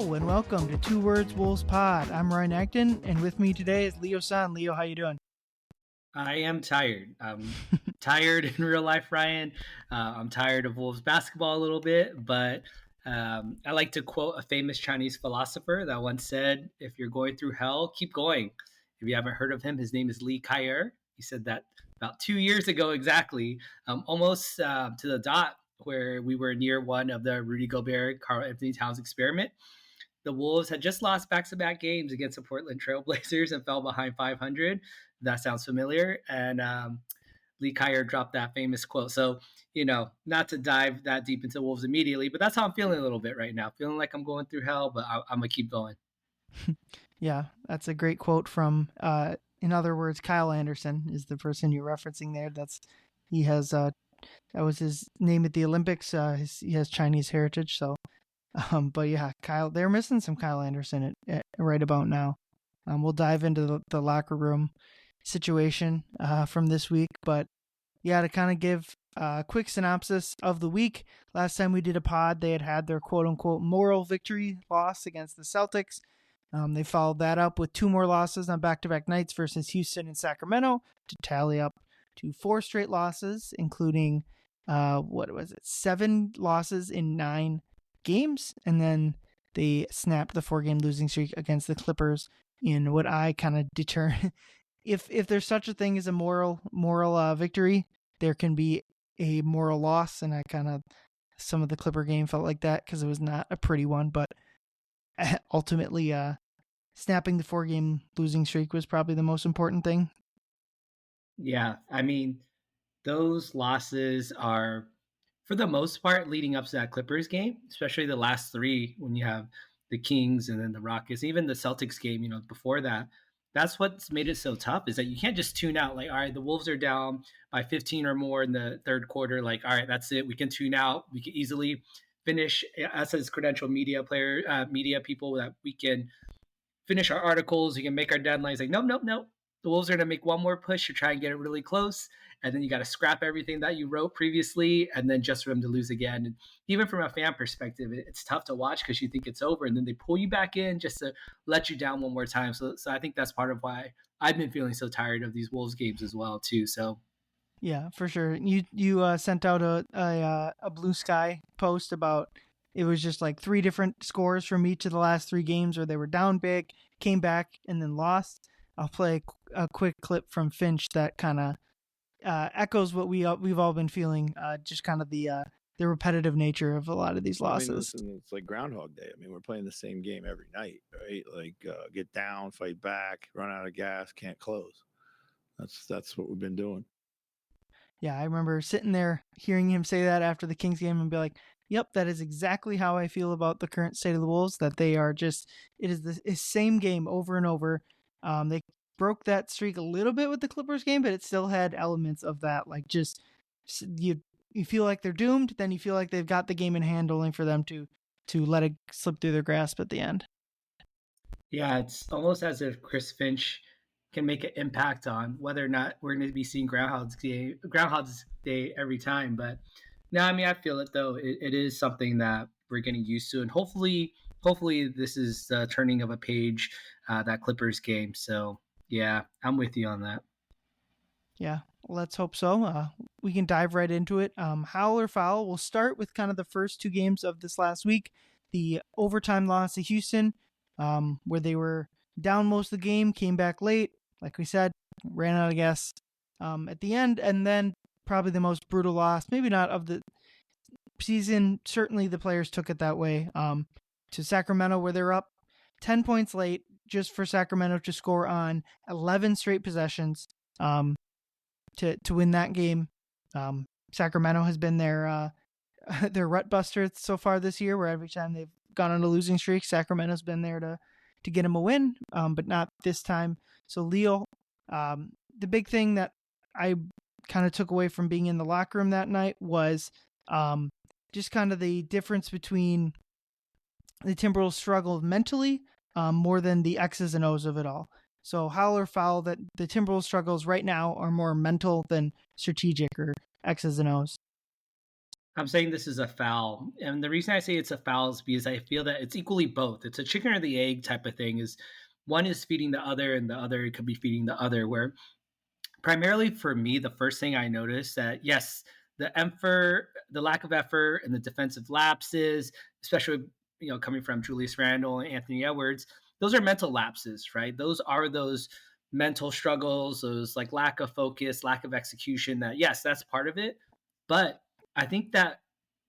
Hello and welcome to Two Words Wolves Pod. I'm Ryan Eichten, and with me today is Leo Sun. Leo, how you doing? I am tired. I'm tired in real life, Ryan. I'm tired of Wolves basketball a little bit, but I like to quote a famous Chinese philosopher that once said, if you're going through hell, keep going. If you haven't heard of him, his name is Nickeil. He said that about 2 years ago exactly, almost to the dot, where we were near one of the Rudy Gobert, Karl Anthony Towns experiment. The Wolves had just lost back-to-back games against the Portland Trailblazers and fell behind 500. That sounds familiar. And Lee Kyer dropped that famous quote. So, not to dive that deep into Wolves immediately, but that's how I'm feeling a little bit right now. Feeling like I'm going through hell, but I'm going to keep going. Yeah, that's a great quote from, in other words, Kyle Anderson is the person you're referencing there. That was his name at the Olympics. He has Chinese heritage, so. But yeah, Kyle, they're missing some Kyle Anderson right about now. We'll dive into the locker room situation from this week. But yeah, to kind of give a quick synopsis of the week, last time we did a pod, they had their quote-unquote moral victory loss against the Celtics. They followed that up with 2 more losses on back-to-back nights versus Houston and Sacramento to tally up to 4 straight losses, including, 7 losses in 9 games, and then they snapped the 4-game losing streak against the Clippers in what I kind of deter. If there's such a thing as a moral victory, there can be a moral loss, and I kind of some of the Clipper game felt like that because it was not a pretty one, but ultimately, snapping the 4-game losing streak was probably the most important thing. Yeah, I mean, those losses are, for the most part, leading up to that Clippers game, especially the last 3 when you have the Kings and then the Rockets, even the Celtics game, before that. That's what's made it so tough, is that you can't just tune out. Like, all right, the Wolves are down by 15 or more in the third quarter. Like, all right, that's it. We can tune out. We can easily finish, us as credentialed media people, that we can finish our articles. We can make our deadlines. Like, nope. The Wolves are going to make one more push to try and get it really close. And then you got to scrap everything that you wrote previously, and then just for them to lose again. And even from a fan perspective, it's tough to watch because you think it's over, and then they pull you back in just to let you down one more time. So I think that's part of why I've been feeling so tired of these Wolves games as well, too. So yeah, for sure. You sent out a Blue Sky post about it was just like 3 different scores from each of the last 3 games where they were down big, came back, and then lost. I'll play a quick clip from Finch that kind of echoes what we've all been feeling, just kind of the repetitive nature of a lot of these losses. I mean, listen, it's like Groundhog Day. I mean, we're playing the same game every night, right? Like get down, fight back, run out of gas, can't close. That's what we've been doing. Yeah, I remember sitting there hearing him say that after the Kings game and be like, yep, that is exactly how I feel about the current state of the Wolves, that they are just, it is the same game over and over. They broke that streak a little bit with the Clippers game, but it still had elements of that. Like, just you feel like they're doomed, then you feel like they've got the game in hand, only for them to let it slip through their grasp at the end. yeah, it's almost as if Chris Finch can make an impact on whether or not we're going to be seeing Groundhog's Day every time. But no, I mean, I feel it though. It is something that we're getting used to, and hopefully this is the turning of a page, that Clippers game. So yeah, I'm with you on that. Yeah, let's hope so. We can dive right into it. Howl or foul. We'll start with kind of the first 2 games of this last week. The overtime loss to Houston, where they were down most of the game, came back late, like we said, ran out of gas at the end, and then probably the most brutal loss, maybe not of the season. Certainly the players took it that way, to Sacramento, where they're up 10 points late, just for Sacramento to score on 11 straight possessions to win that game. Sacramento has been their rut buster so far this year, where every time they've gone on a losing streak, Sacramento's been there to get them a win, but not this time. So Leo, the big thing that I kind of took away from being in the locker room that night was just kind of the difference between the Timberwolves struggled mentally more than the X's and O's of it all. So howl or foul, that the Timberwolves struggles right now are more mental than strategic or X's and O's. I'm saying this is a foul. And the reason I say it's a foul is because I feel that it's equally both. It's a chicken or the egg type of thing. Is one is feeding the other and the other could be feeding the other, where primarily for me, the first thing I noticed that yes, the lack of effort and the defensive lapses, especially coming from Julius Randle and Anthony Edwards, those are mental lapses, right? Those are those mental struggles, those like lack of focus, lack of execution. That yes, that's part of it, but I think that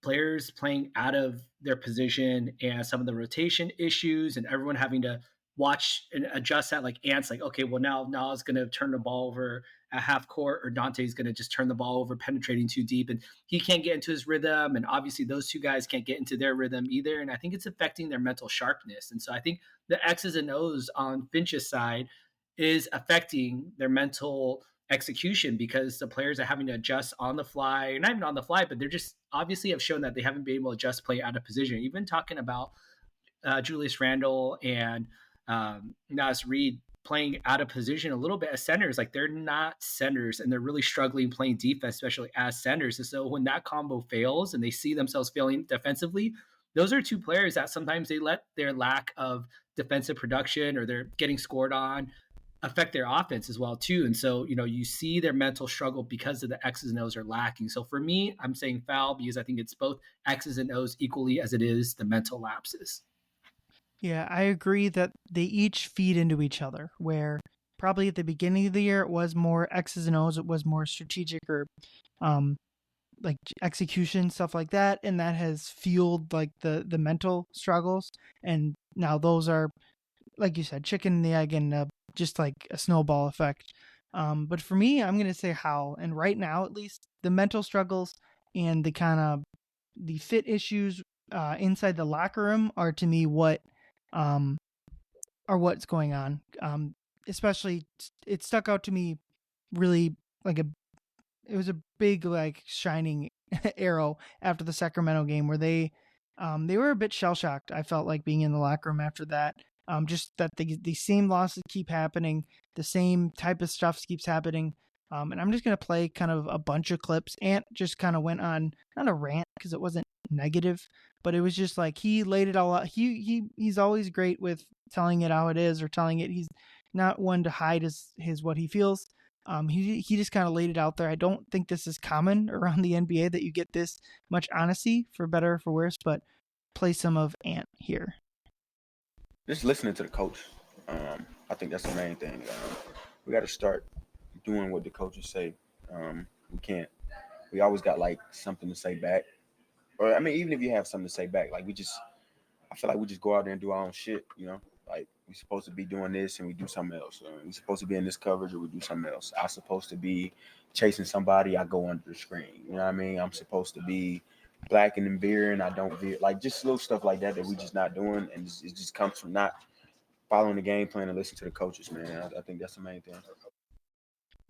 players playing out of their position and some of the rotation issues and everyone having to watch and adjust that like ants, like okay, well now it's going to turn the ball over at half court, or Dante's going to just turn the ball over, penetrating too deep, and he can't get into his rhythm. And obviously, those two guys can't get into their rhythm either. And I think it's affecting their mental sharpness. And so I think the X's and O's on Finch's side is affecting their mental execution because the players are having to adjust on the fly, or not even on the fly, but they're just obviously have shown that they haven't been able to adjust play out of position. Even talking about Julius Randle and Nas Reed playing out of position a little bit as centers. Like they're not centers and they're really struggling playing defense, especially as centers. And so when that combo fails and they see themselves failing defensively, those are two players that sometimes they let their lack of defensive production or they're getting scored on affect their offense as well too. And so, you see their mental struggle because of the X's and O's are lacking. So for me, I'm saying foul because I think it's both X's and O's equally as it is the mental lapses. Yeah, I agree that they each feed into each other, where probably at the beginning of the year it was more X's and O's, it was more strategic or like execution, stuff like that, and that has fueled like the mental struggles. And now those are, like you said, chicken and the egg, and just like a snowball effect. But for me, I'm gonna say Howell, and right now at least the mental struggles and the kind of the fit issues inside the locker room are to me what are what's going on. Especially it stuck out to me really like it was a big like shining arrow after the Sacramento game where they were a bit shell shocked. I felt like being in the locker room after that. Just that the same losses keep happening, the same type of stuff keeps happening. And I'm just gonna play kind of a bunch of clips. Ant just kind of went on not a rant because it wasn't negative, but it was just like he laid it all out. He's always great with telling it how it is or telling it. He's not one to hide his what he feels. He just kind of laid it out there. I don't think this is common around the NBA that you get this much honesty, for better or for worse. But play some of Ant here. Just listening to the coach. I think that's the main thing. We got to start doing what the coaches say. We can't. We always got like something to say back, or I mean, even if you have something to say back, like I feel like we just go out there and do our own shit. Like we're supposed to be doing this and we do something else. We're supposed to be in this coverage or we do something else. I'm supposed to be chasing somebody. I go under the screen. You know what I mean? I'm supposed to be blacking and veering. I don't veer. Like just little stuff like that we just not doing, and it just comes from not following the game plan and listening to the coaches, man. I think that's the main thing.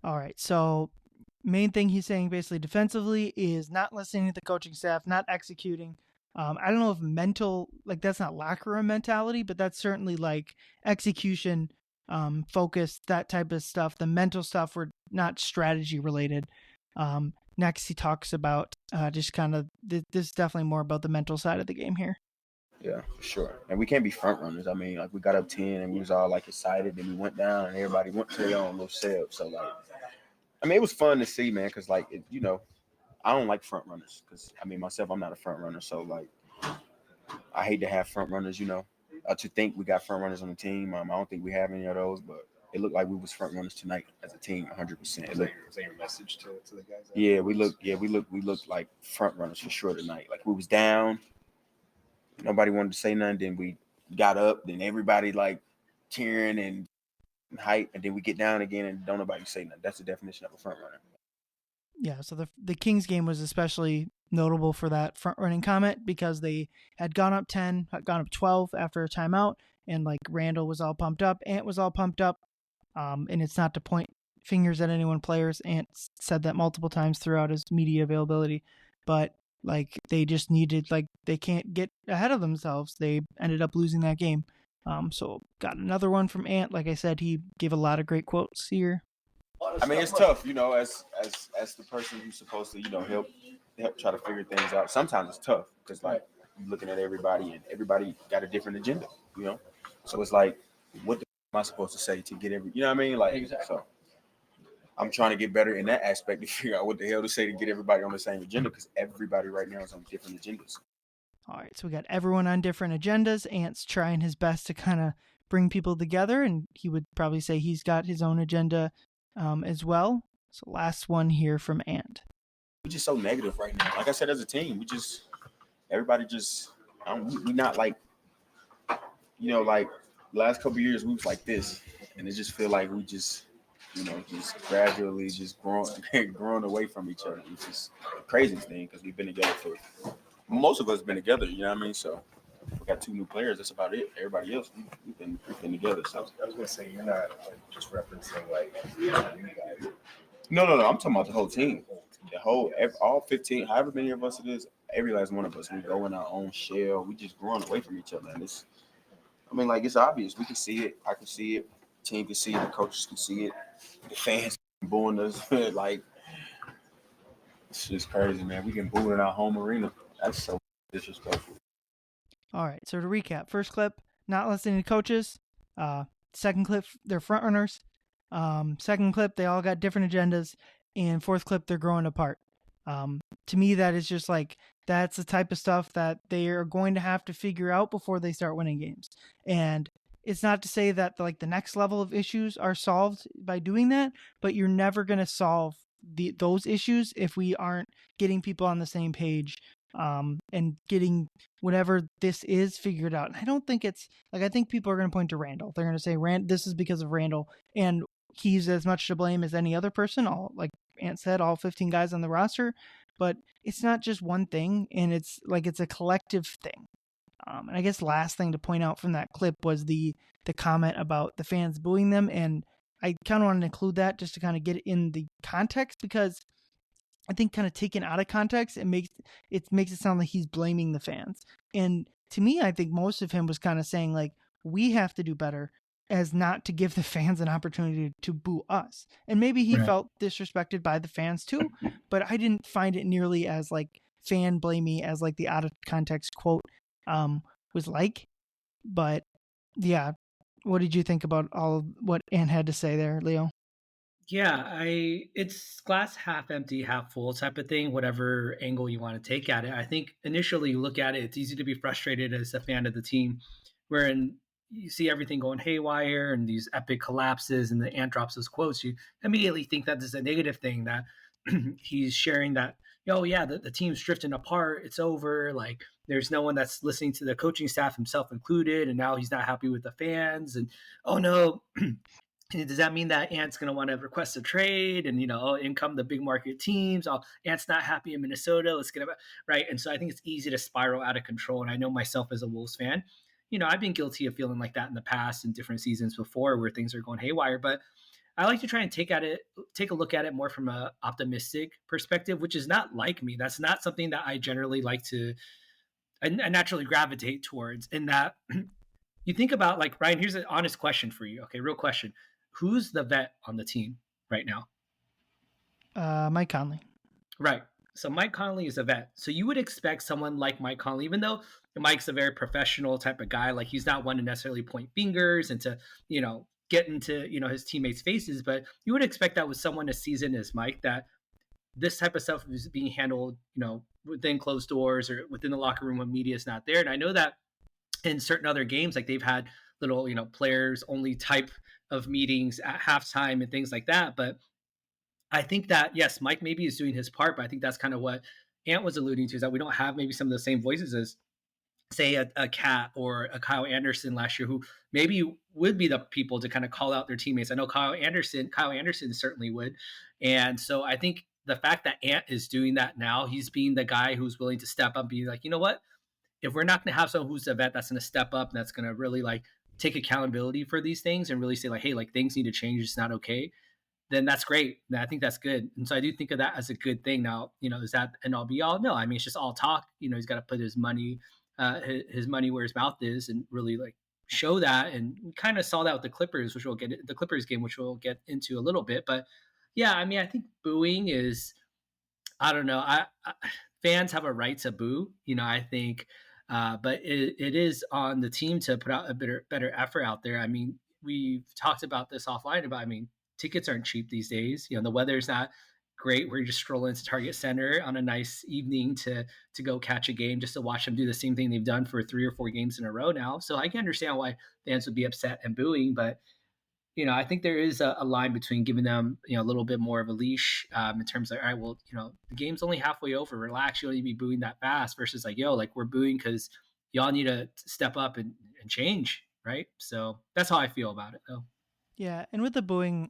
All right, so main thing he's saying basically defensively is not listening to the coaching staff, not executing. I don't know if mental, like that's not locker room mentality, but that's certainly like execution, focus, that type of stuff. The mental stuff were not strategy related. Next, he talks about just kind of this is definitely more about the mental side of the game here. Yeah, for sure. And we can't be front runners. I mean, like we got up 10 and we was all like excited, and we went down and everybody went to their own little self. So like, I mean, it was fun to see, man, because like I don't like front runners because I mean myself, I'm not a front runner. So like, I hate to have front runners. To think we got front runners on the team. I don't think we have any of those, but it looked like we was front runners tonight as a team, 100%. Is that your message to the guys? Yeah, we looked like front runners for sure tonight. Like we was down, nobody wanted to say nothing. Then we got up, then everybody like cheering and hype, and then we get down again and don't nobody say nothing. That's the definition of a front runner. Yeah, so the Kings game was especially notable for that front running comment because they had gone up 10, had gone up 12 after a timeout, and like Randall was all pumped up, Ant was all pumped up, and it's not to point fingers at anyone players. Ant said that multiple times throughout his media availability, but like they just needed, like they can't get ahead of themselves. They ended up losing that game. So got another one from Ant. Like I said, he gave a lot of great quotes here. I mean, it's tough, as the person who's supposed to, help try to figure things out. Sometimes it's tough because like you're looking at everybody and everybody got a different agenda, So it's like, what the am I supposed to say to get you know what I mean? Like, exactly. So I'm trying to get better in that aspect to figure out what the hell to say to get everybody on the same agenda because everybody right now is on different agendas. All right, so we got everyone on different agendas. Ant's trying his best to kind of bring people together, and he would probably say he's got his own agenda as well. So last one here from Ant. We're just so negative right now. Like I said, as a team, everybody just, we not like, like last couple of years we was like this, and it just feel like we just, just gradually just growing away from each other, which is the craziest thing because we've been together most of us been together, you know what I mean? So we got 2 new players. That's about it. Everybody else, we've been together. So I was gonna say you're not just referencing like you guys. No. I'm talking about the whole team. All 15, however many of us it is, every last one of us, we go in our own shell. We just growing away from each other, and it's obvious. We can see it. I can see it. The team can see it. The coaches can see it. The fans booing us. Like, it's just crazy, man. We can boo in our home arena. That's so disrespectful. All right, so to recap, first clip, not listening to coaches. Second clip, they're front runners. Second clip, they all got different agendas. And fourth clip, they're growing apart. To me, that is just like, that's the type of stuff that they are going to have to figure out before they start winning games. And it's not to say that like the next level of issues are solved by doing that, but you're never going to solve those issues if we aren't getting people on the same page and getting whatever this is figured out. And I don't think it's like, I think people are going to point to Randall. They're going to say, this is because of Randall. And he's as much to blame as any other person. Like Ant said, all 15 guys on the roster. But it's not just one thing. And it's like, it's a collective thing. And I guess last thing to point out from that clip was the comment about the fans booing them. And I kind of wanted to include that just to kind of get it in the context, because I think kind of taken out of context, it makes it sound like he's blaming the fans. And to me, I think most of him was kind of saying like, we have to do better as not to give the fans an opportunity to boo us. And maybe he felt disrespected by the fans too, but I didn't find it nearly as like fan blamey as like the out of context quote was like. But yeah, what did you think about all of what Ant had to say there, Leo? Yeah, it's glass half empty, half full type of thing, whatever angle you want to take at it. I think initially you look at it, it's easy to be frustrated as a fan of the team, wherein you see everything going haywire and these epic collapses and the Ant drops those quotes. You immediately think that this is a negative thing, that he's sharing that, the team's drifting apart, it's over, like there's no one that's listening to the coaching staff, himself included, and now he's not happy with the fans, and oh no. Does that mean that Ant's going to want to request a trade? And, in come the big market teams. Ant's not happy in Minnesota. Let's get it right. And so I think it's easy to spiral out of control. And I know myself as a Wolves fan, I've been guilty of feeling like that in the past in different seasons before where things are going haywire. But I like to try and take a look at it more from an optimistic perspective, which is not like me. That's not something that I generally like to I naturally gravitate towards. In that you think about, like, Ryan, here's an honest question for you. Okay, real question. Who's the vet on the team right now? Mike Conley. Right. So Mike Conley is a vet. So you would expect someone like Mike Conley, even though Mike's a very professional type of guy, like he's not one to necessarily point fingers and to, get into, his teammates' faces, but you would expect that with someone as seasoned as Mike, that this type of stuff is being handled, within closed doors or within the locker room when media is not there. And I know that in certain other games, like they've had little, players only type of meetings at halftime and things like that. But I think that, yes, Mike maybe is doing his part, but I think that's kind of what Ant was alluding to, is that we don't have maybe some of the same voices as, say, a Cat or a Kyle Anderson last year, who maybe would be the people to kind of call out their teammates. I know Kyle Anderson certainly would. And so I think the fact that Ant is doing that now, he's being the guy who's willing to step up and be like, you know what? If we're not going to have someone who's a vet that's going to step up and that's going to really like take accountability for these things and really say like, hey, like things need to change, it's not okay, then that's great. And I think that's good. And so I do think of that as a good thing. Now, is that an all be all? No, I mean, it's just all talk. He's got to put his money where his mouth is and really like show that. And we kind of saw that with the Clippers, the Clippers game, which we'll get into a little bit. But Yeah, I mean, I think booing is, I don't know. Fans have a right to boo, I think, but it is on the team to put out a better effort out there. I mean, we've talked about this offline about, I mean, tickets aren't cheap these days. The weather's not great. We're just strolling into Target Center on a nice evening to go catch a game just to watch them do the same thing they've done for 3 or 4 games in a row now. So I can understand why fans would be upset and booing, but I think there is a line between giving them, a little bit more of a leash in terms of, all right, well, the game's only halfway over. Relax. You don't need to be booing that fast versus like, yo, like we're booing because y'all need to step up and change. Right. So that's how I feel about it, though. Yeah. And with the booing,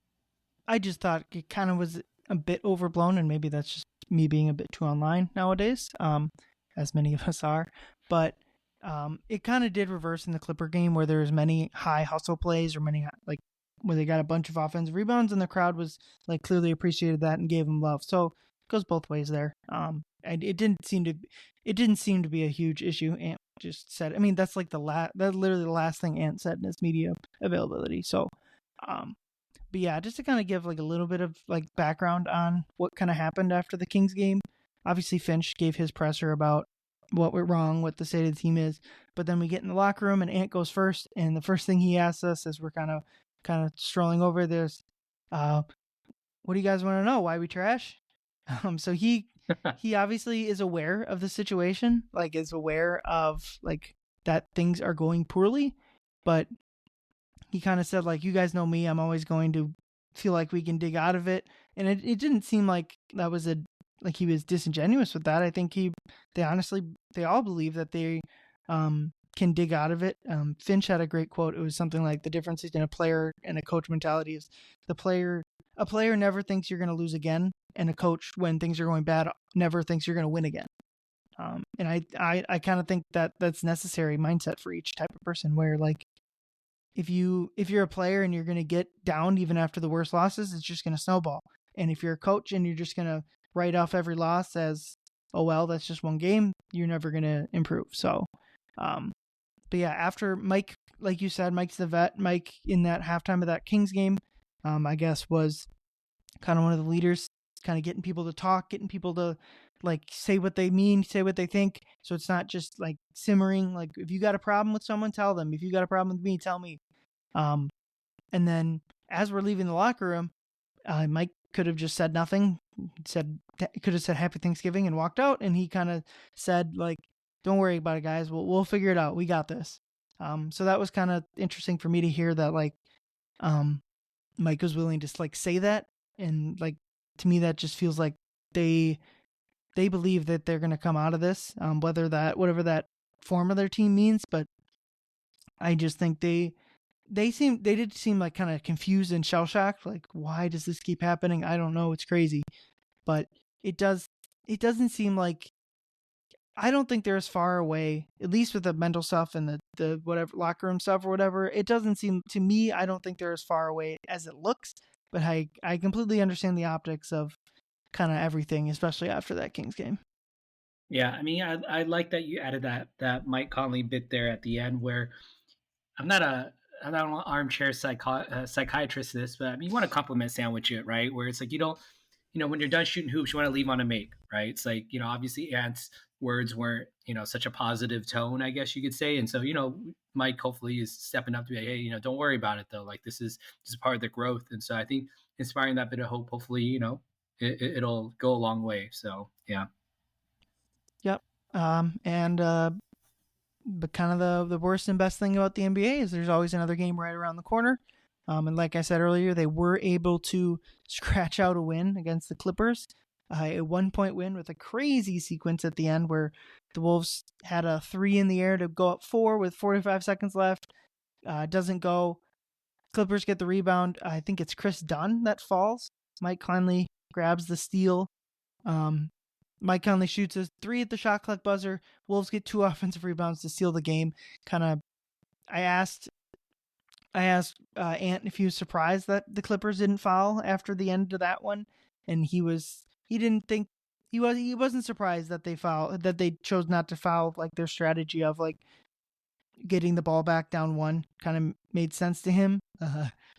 I just thought it kind of was a bit overblown, and maybe that's just me being a bit too online nowadays, as many of us are. But it kind of did reverse in the Clipper game where there was many high hustle plays or many like where they got a bunch of offensive rebounds, and the crowd was like clearly appreciated that and gave them love. So it goes both ways there. And it didn't seem to be a huge issue. Ant just said, I mean, that's like that's literally the last thing Ant said in his media availability. So, but yeah, just to kind of give like a little bit of like background on what kind of happened after the Kings game. Obviously, Finch gave his presser about what went wrong, what the state of the team is. But then we get in the locker room and Ant goes first, and the first thing he asks us as we're kind of strolling over this, what do you guys want to know? Why we trash? So he obviously is aware of the situation, like is aware of like that things are going poorly, but he kind of said like, you guys know me, I'm always going to feel like we can dig out of it. And it didn't seem like that was like he was disingenuous with that. I think they all believe that they can dig out of it. Finch had a great quote. It was something like, the difference between a player and a coach mentality is a player never thinks you're going to lose again, and a coach, when things are going bad, never thinks you're going to win again. And I kind of think that that's necessary mindset for each type of person, where like if you're a player and you're going to get down even after the worst losses, it's just going to snowball. And if you're a coach and you're just going to write off every loss as, oh well, that's just one game, you're never going to improve. So but yeah, after Mike, like you said, Mike's the vet. Mike, in that halftime of that Kings game, I guess was kind of one of the leaders, kind of getting people to talk, getting people to like say what they mean, say what they think. So it's not just like simmering. Like if you got a problem with someone, tell them. If you got a problem with me, tell me. And then as we're leaving the locker room, Mike could have just said nothing. Could have said Happy Thanksgiving and walked out. And he kind of said like, don't worry about it, guys. We'll figure it out. We got this. So that was kind of interesting for me to hear that like, Mike was willing to like say that. And like, to me, that just feels like they believe that they're going to come out of this, whatever that form of their team means. But I just think they did seem like kind of confused and shell shocked. Like, why does this keep happening? I don't know. It's crazy. But it doesn't seem like, I don't think they're as far away, at least with the mental stuff and the whatever locker room stuff or whatever. It doesn't seem to me, I don't think they're as far away as it looks, but I completely understand the optics of kind of everything, especially after that Kings game. Yeah. I mean, I like that you added that Mike Conley bit there at the end, where I'm not an armchair psychiatrist in this, but I mean, you want to compliment sandwich it, right? Where it's like, you don't, when you're done shooting hoops, you want to leave on a make, right? It's like, obviously Ant's words weren't, such a positive tone, I guess you could say. And so, Mike hopefully is stepping up to be like, hey, don't worry about it though. Like this is part of the growth. And so I think inspiring that bit of hope, hopefully, it'll go a long way. So, yeah. Yep. But kind of the worst and best thing about the NBA is there's always another game right around the corner. And like I said earlier, they were able to scratch out a win against the Clippers, a 1-point win with a crazy sequence at the end where the Wolves had a 3 in the air to go up 4 with 45 seconds left. Doesn't go. Clippers get the rebound. I think it's Chris Dunn that falls. Mike Conley grabs the steal. Mike Conley shoots a 3 at the shot clock buzzer. Wolves get 2 offensive rebounds to seal the game. I asked Ant if he was surprised that the Clippers didn't foul after the end of that one, and he wasn't surprised that they chose not to foul. Like their strategy of like getting the ball back down 1 kind of made sense to him.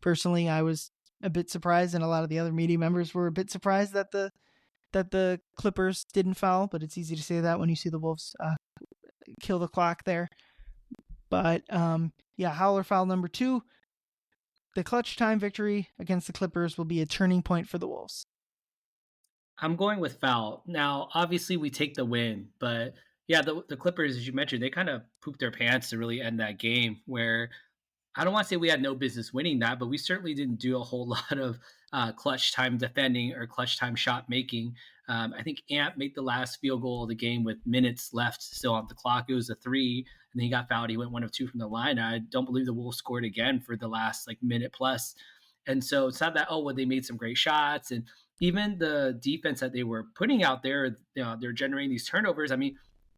Personally, I was a bit surprised, and a lot of the other media members were a bit surprised that the Clippers didn't foul. But it's easy to say that when you see the Wolves kill the clock there. But Howler foul number 2. The clutch time victory against the Clippers will be a turning point for the Wolves. I'm going with foul. Now, obviously, we take the win, but yeah, the Clippers, as you mentioned, they kind of pooped their pants to really end that game. Where I don't want to say we had no business winning that, but we certainly didn't do a whole lot of clutch time defending or clutch time shot making. I think Ant made the last field goal of the game with minutes left still on the clock. It was a 3, and then he got fouled. He went 1 of 2 from the line. I don't believe the Wolves scored again for the last minute plus. And so it's not that, they made some great shots. And even the defense that they were putting out there, they're generating these turnovers. I mean,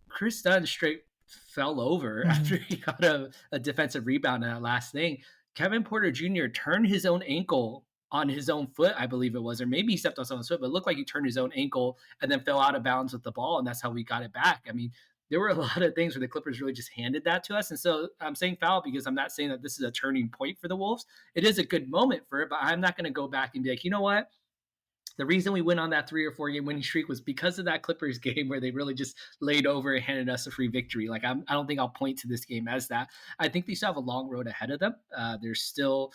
Chris Dunn straight fell over after he got a defensive rebound in that last thing. Kevin Porter Jr. turned his own ankle on his own foot, I believe it was, or maybe he stepped on someone's foot, but it looked like he turned his own ankle and then fell out of bounds with the ball, and that's how we got it back. I mean, there were a lot of things where the Clippers really just handed that to us. And so I'm saying foul because I'm not saying that this is a turning point for the Wolves. It is a good moment for it, but I'm not going to go back and be like, you know what? The reason we went on that 3 or 4 game winning streak was because of that Clippers game where they really just laid over and handed us a free victory. I don't think I'll point to this game as that. I think they still have a long road ahead of them. There's still,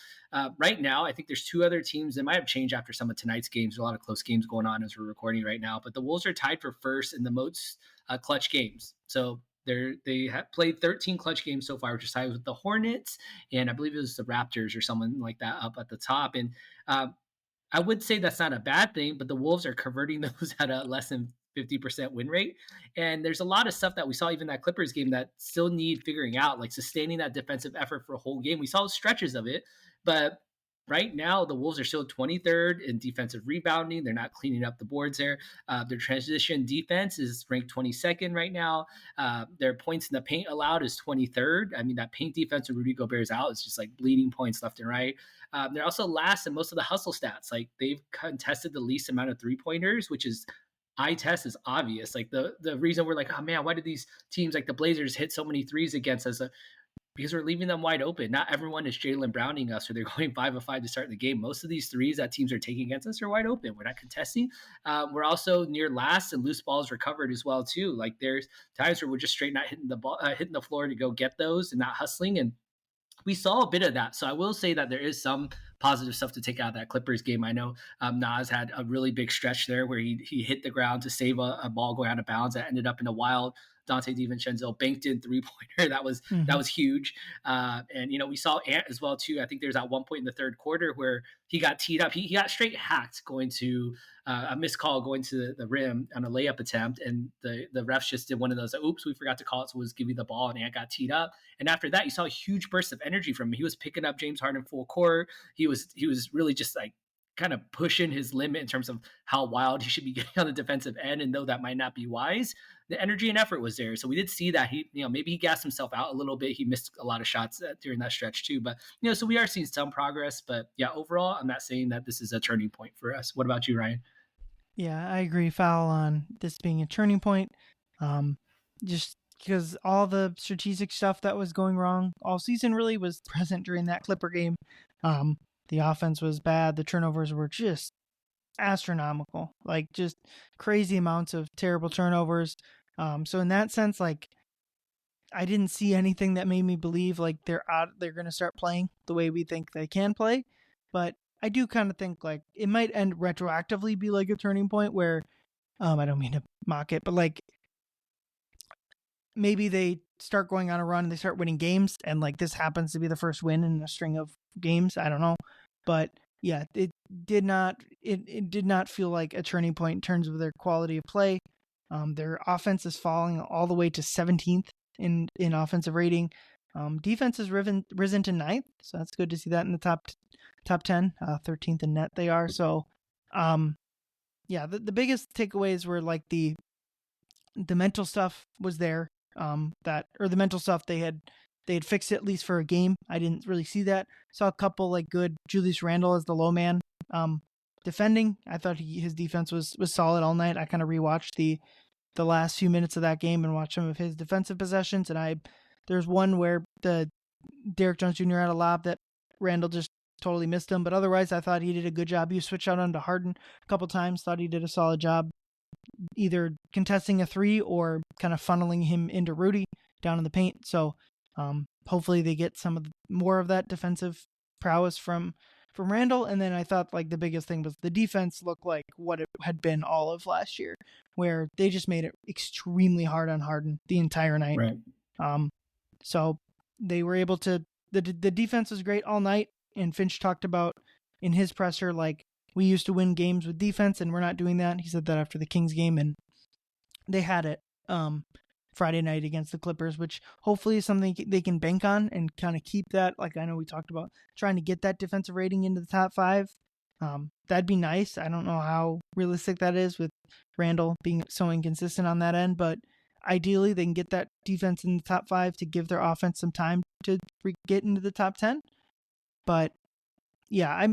right now, I think there's 2 other teams that might have changed after some of tonight's games. There's a lot of close games going on as we're recording right now, but the Wolves are tied for first in the most clutch games. So they have played 13 clutch games so far, which is tied with the Hornets, and I believe it was the Raptors or someone like that up at the top. And I would say that's not a bad thing, but the Wolves are converting those at a less than 50% win rate. And there's a lot of stuff that we saw even that Clippers game that still need figuring out, like sustaining that defensive effort for a whole game. We saw stretches of it, but right now the Wolves are still 23rd in defensive rebounding. They're not cleaning up the boards there. Their transition defense is ranked 22nd right now. Their points in the paint allowed is 23rd. I mean, that paint defense when Rudy Gobert's out is just bleeding points left and right. They're also last in most of the hustle stats. They've contested the least amount of 3-pointers, which is eye test is obvious. The reason we're oh man, why did these teams like the Blazers hit so many threes against us? Because we're leaving them wide open. Not everyone is Jalen Browning us, or they're going 5 of 5 to start the game. Most of these threes that teams are taking against us are wide open. We're not contesting. We're also near last, and loose balls recovered as well too. There's times where we're just straight not hitting the ball, hitting the floor to go get those, and not hustling. And we saw a bit of that. So I will say that there is some positive stuff to take out of that Clippers game. I know Nas had a really big stretch there where he hit the ground to save a ball going out of bounds that ended up in a wild Dante DiVincenzo banked in 3-pointer. That was huge. And we saw Ant as well too. I think there's that one point in the third quarter where he got teed up. He got straight hacked going to a missed call going to the rim on a layup attempt, and the refs just did one of those. Oops, we forgot to call it, so we'll just give you the ball. And Ant got teed up. And after that, you saw a huge burst of energy from him. He was picking up James Harden full court. He was really just kind of pushing his limit in terms of how wild he should be getting on the defensive end. And though that might not be wise, the energy and effort was there. So we did see that he, maybe he gassed himself out a little bit. He missed a lot of shots during that stretch too, but so we are seeing some progress, but yeah, overall, I'm not saying that this is a turning point for us. What about you, Ryan? Yeah, I agree. Foul on this being a turning point. Just because all the strategic stuff that was going wrong all season really was present during that Clipper game. The offense was bad. The turnovers were just astronomical, just crazy amounts of terrible turnovers. So in that sense, I didn't see anything that made me believe they're going to start playing the way we think they can play. But I do kind of think it might end retroactively be a turning point where, I don't mean to mock it, but maybe they start going on a run and they start winning games, and this happens to be the first win in a string of games. I don't know, but yeah, it did not feel like a turning point in terms of their quality of play. Their offense is falling all the way to 17th in offensive rating. Defense has risen to 9th, so that's good to see that in the top 10. 13th in net they are. So, yeah, the biggest takeaways were the mental stuff was there. The mental stuff they had fixed it at least for a game. I didn't really see that. Saw a couple good Julius Randle as the low man defending. I thought his defense was solid all night. I kind of rewatched the last few minutes of that game and watched some of his defensive possessions, and there's one where the Derrick Jones Jr. had a lob that Randle just totally missed him. But otherwise, I thought he did a good job. He switched out onto Harden a couple times. Thought he did a solid job, either contesting a three or kind of funneling him into Rudy down in the paint. So hopefully they get more of that defensive prowess from Randall. And then I thought like the biggest thing was the defense looked like what it had been all of last year, where they just made it extremely hard on Harden the entire night. Right. So they were able to, the defense was great all night. And Finch talked about in his presser, like, we used to win games with defense and we're not doing that. He said that after the Kings game, and they had it Friday night against the Clippers, which hopefully is something they can bank on and kind of keep that. Like, I know we talked about trying to get that defensive rating into the top 5. That'd be nice. I don't know how realistic that is with Randall being so inconsistent on that end, but ideally they can get that defense in the top 5 to give their offense some time to get into the top 10. But yeah,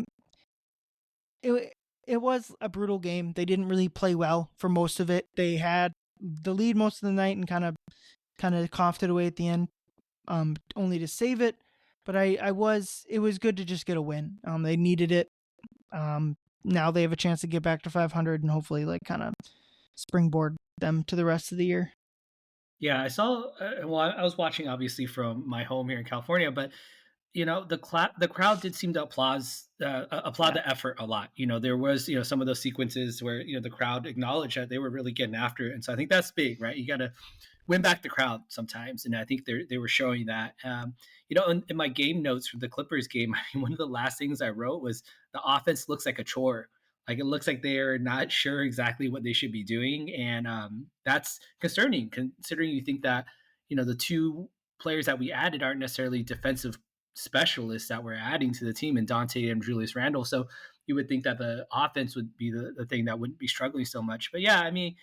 it was a brutal game. They didn't really play well for most of it. They had the lead most of the night and kind of coughed it away at the end, only to save it. But it was good to just get a win. They needed it. Now they have a chance to get back to 500 and hopefully like kind of springboard them to the rest of the year. Yeah, I saw. I was watching obviously from my home here in California, but the crowd did seem to applaud the effort a lot. There was some of those sequences where the crowd acknowledged that they were really getting after it, and so I think that's big, right? You got to win back the crowd sometimes, and I think they were showing that. In my game notes for the Clippers game, one of the last things I wrote was the offense looks like a chore. Like, it looks like they're not sure exactly what they should be doing, and that's concerning considering you think that the two players that we added aren't necessarily defensive specialists that we're adding to the team, and Dante and Julius Randle. So you would think that the offense would be the thing that wouldn't be struggling so much. But yeah, I mean,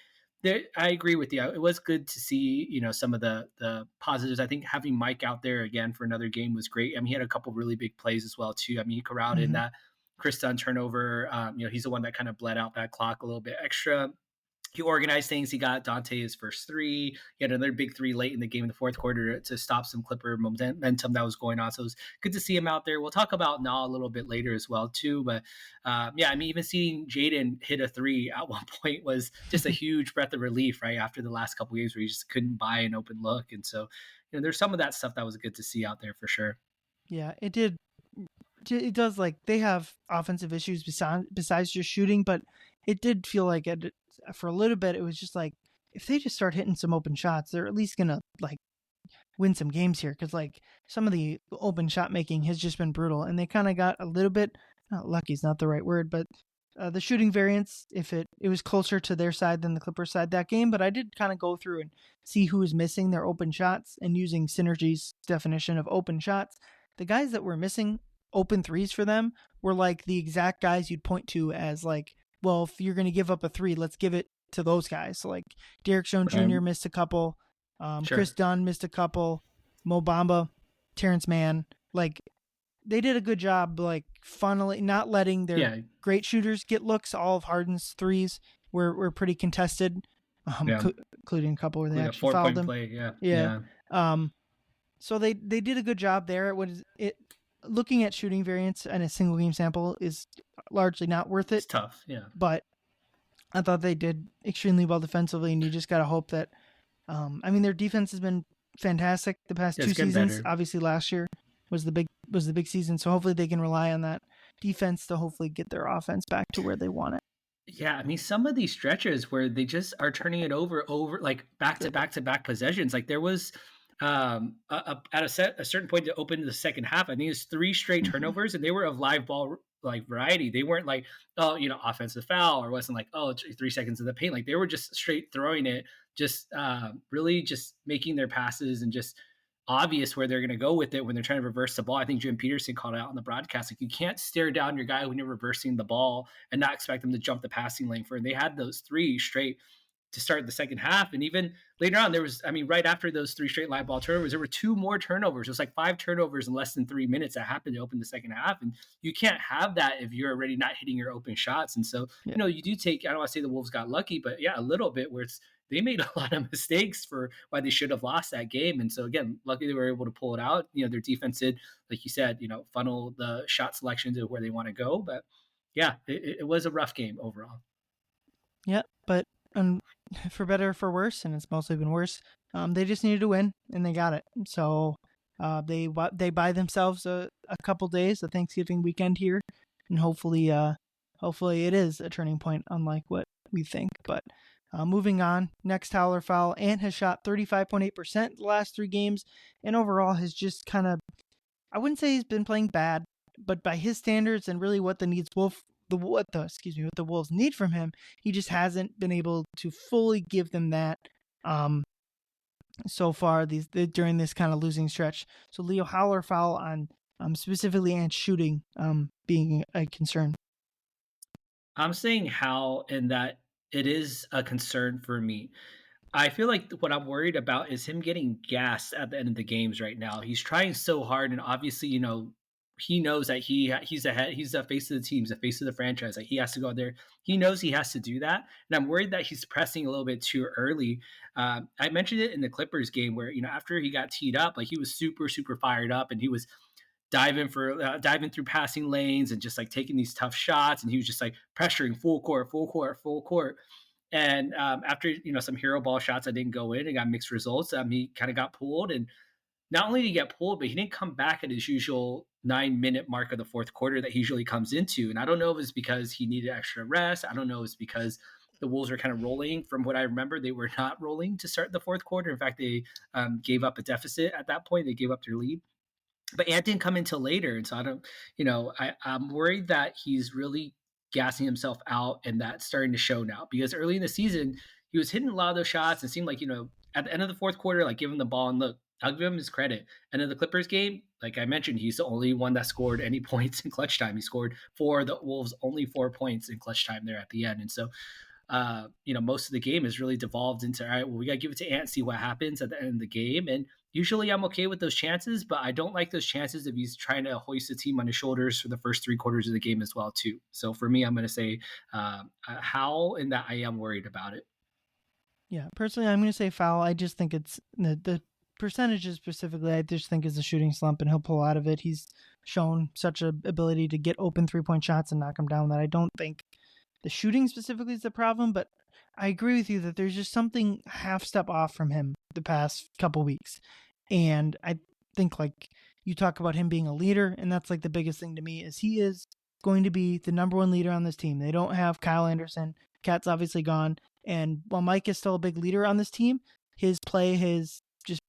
I agree with you. It was good to see, some of the positives. I think having Mike out there again for another game was great. I mean, he had a couple really big plays as well too. I mean, he corralled in that Chris Dunn turnover. He's the one that kind of bled out that clock a little bit extra. He organized things. He got Dante his first 3. He had another big 3 late in the game in the fourth quarter to stop some Clipper momentum that was going on. So it was good to see him out there. We'll talk about Na a little bit later as well too. But I mean, even seeing Jaden hit a 3 at one point was just a huge breath of relief, right? After the last couple of games where he just couldn't buy an open look. And so, there's some of that stuff that was good to see out there for sure. Yeah, it did. It does, like, they have offensive issues besides just shooting, but it did feel like for a little bit, it was just like, if they just start hitting some open shots, they're at least going to like win some games here. Cause like some of the open shot making has just been brutal, and they kind of got a little bit, lucky is not the right word, but the shooting variance, if it was closer to their side than the Clippers side that game. But I did kind of go through and see who was missing their open shots, and using Synergy's definition of open shots, the guys that were missing open threes for them were like the exact guys you'd point to as like, well, if you're going to give up a 3, let's give it to those guys. So like Derek Jones Jr. missed a couple, Chris Dunn missed a couple, Mo Bamba, Terrence Mann. Like, they did a good job, like funneling, not letting their great shooters get looks. All of Harden's 3s were pretty contested, including a couple where they actually fouled him. Play, so they did a good job there. Looking at shooting variance and a single game sample is largely not worth it. It's tough, yeah. But I thought they did extremely well defensively, and you just got to hope that, I mean, their defense has been fantastic the past 2 seasons. Better. Obviously last year was the big season. So hopefully they can rely on that defense to hopefully get their offense back to where they want it. Yeah, I mean, some of these stretches where they just are turning it over like back to back possessions. Like, there was at a certain point to open the second half, I think it was 3 straight turnovers, and they were of live ball like variety. They weren't like, offensive foul, or wasn't like, 3 seconds in the paint. Like, they were just straight throwing it, just really just making their passes and just obvious where they're going to go with it when they're trying to reverse the ball. I think Jim Peterson called it out on the broadcast. Like, you can't stare down your guy when you're reversing the ball and not expect them to jump the passing lane for. And they had those 3 straight to start the second half. And even later on, there was, I mean, right after those 3 straight live ball turnovers, there were 2 more turnovers. It was like 5 turnovers in less than 3 minutes that happened to open the second half. And you can't have that if you're already not hitting your open shots. And so, you do take, I don't want to say the Wolves got lucky, but yeah, a little bit where they made a lot of mistakes for why they should have lost that game. And so again, luckily they were able to pull it out. Their defense did, like you said, funnel the shot selection to where they want to go. But yeah, it was a rough game overall. Yeah, but for better or for worse, and it's mostly been worse, they just needed to win, and they got it. So they buy themselves a couple days, a Thanksgiving weekend here, and hopefully it is a turning point, unlike what we think. But moving on, next Howler foul. Ant has shot 35.8% the last 3 games, and overall has just kind of, I wouldn't say he's been playing bad, but by his standards and really what the Wolves need from him, he just hasn't been able to fully give them that so far during this kind of losing stretch. So Leo, Howler foul on specifically Ant's shooting being a concern. I'm saying how, and that it is a concern for me. I feel like what I'm worried about is him getting gassed at the end of the games right now. He's trying so hard, and obviously, he knows that he's ahead. He's the face of the team, he's the face of the franchise. Like, he has to go out there. He knows he has to do that, and I'm worried that he's pressing a little bit too early. I mentioned it in the Clippers game where after he got teed up, like, he was super super fired up, and he was diving through passing lanes and just like taking these tough shots, and he was just like pressuring full court. And after some hero ball shots that didn't go in and got mixed results, he kind of got pulled. And not only did he get pulled, but he didn't come back at his usual 9-minute mark of the fourth quarter that he usually comes into. And I don't know if it's because he needed extra rest. I don't know if it's because the Wolves were kind of rolling. From what I remember, they were not rolling to start the fourth quarter. In fact, they gave up a deficit at that point. They gave up their lead. But Ant didn't come until later. And so I'm worried that he's really gassing himself out, and that's starting to show now, because early in the season, he was hitting a lot of those shots and seemed like, at the end of the fourth quarter, like, give him the ball, and look, I'll give him his credit. And in the Clippers game, like I mentioned, he's the only one that scored any points in clutch time. He scored for the Wolves only 4 points in clutch time there at the end. And so, most of the game has really devolved into, all right, well, we got to give it to Ant, see what happens at the end of the game. And usually I'm okay with those chances, but I don't like those chances if he's trying to hoist the team on his shoulders for the first 3 quarters of the game as well, too. So for me, I'm going to say how, in that I am worried about it. Yeah, personally, I'm going to say foul. I just think it's the percentages specifically, I just think is a shooting slump, and he'll pull out of it. He's shown such an ability to get open 3-point shots and knock them down that I don't think the shooting specifically is the problem, but I agree with you that there's just something half step off from him the past couple weeks. And I think, like, you talk about him being a leader, and that's like the biggest thing to me is he is going to be the number 1 leader on this team. They don't have Kyle Anderson. Cat's obviously gone. And while Mike is still a big leader on this team, his play just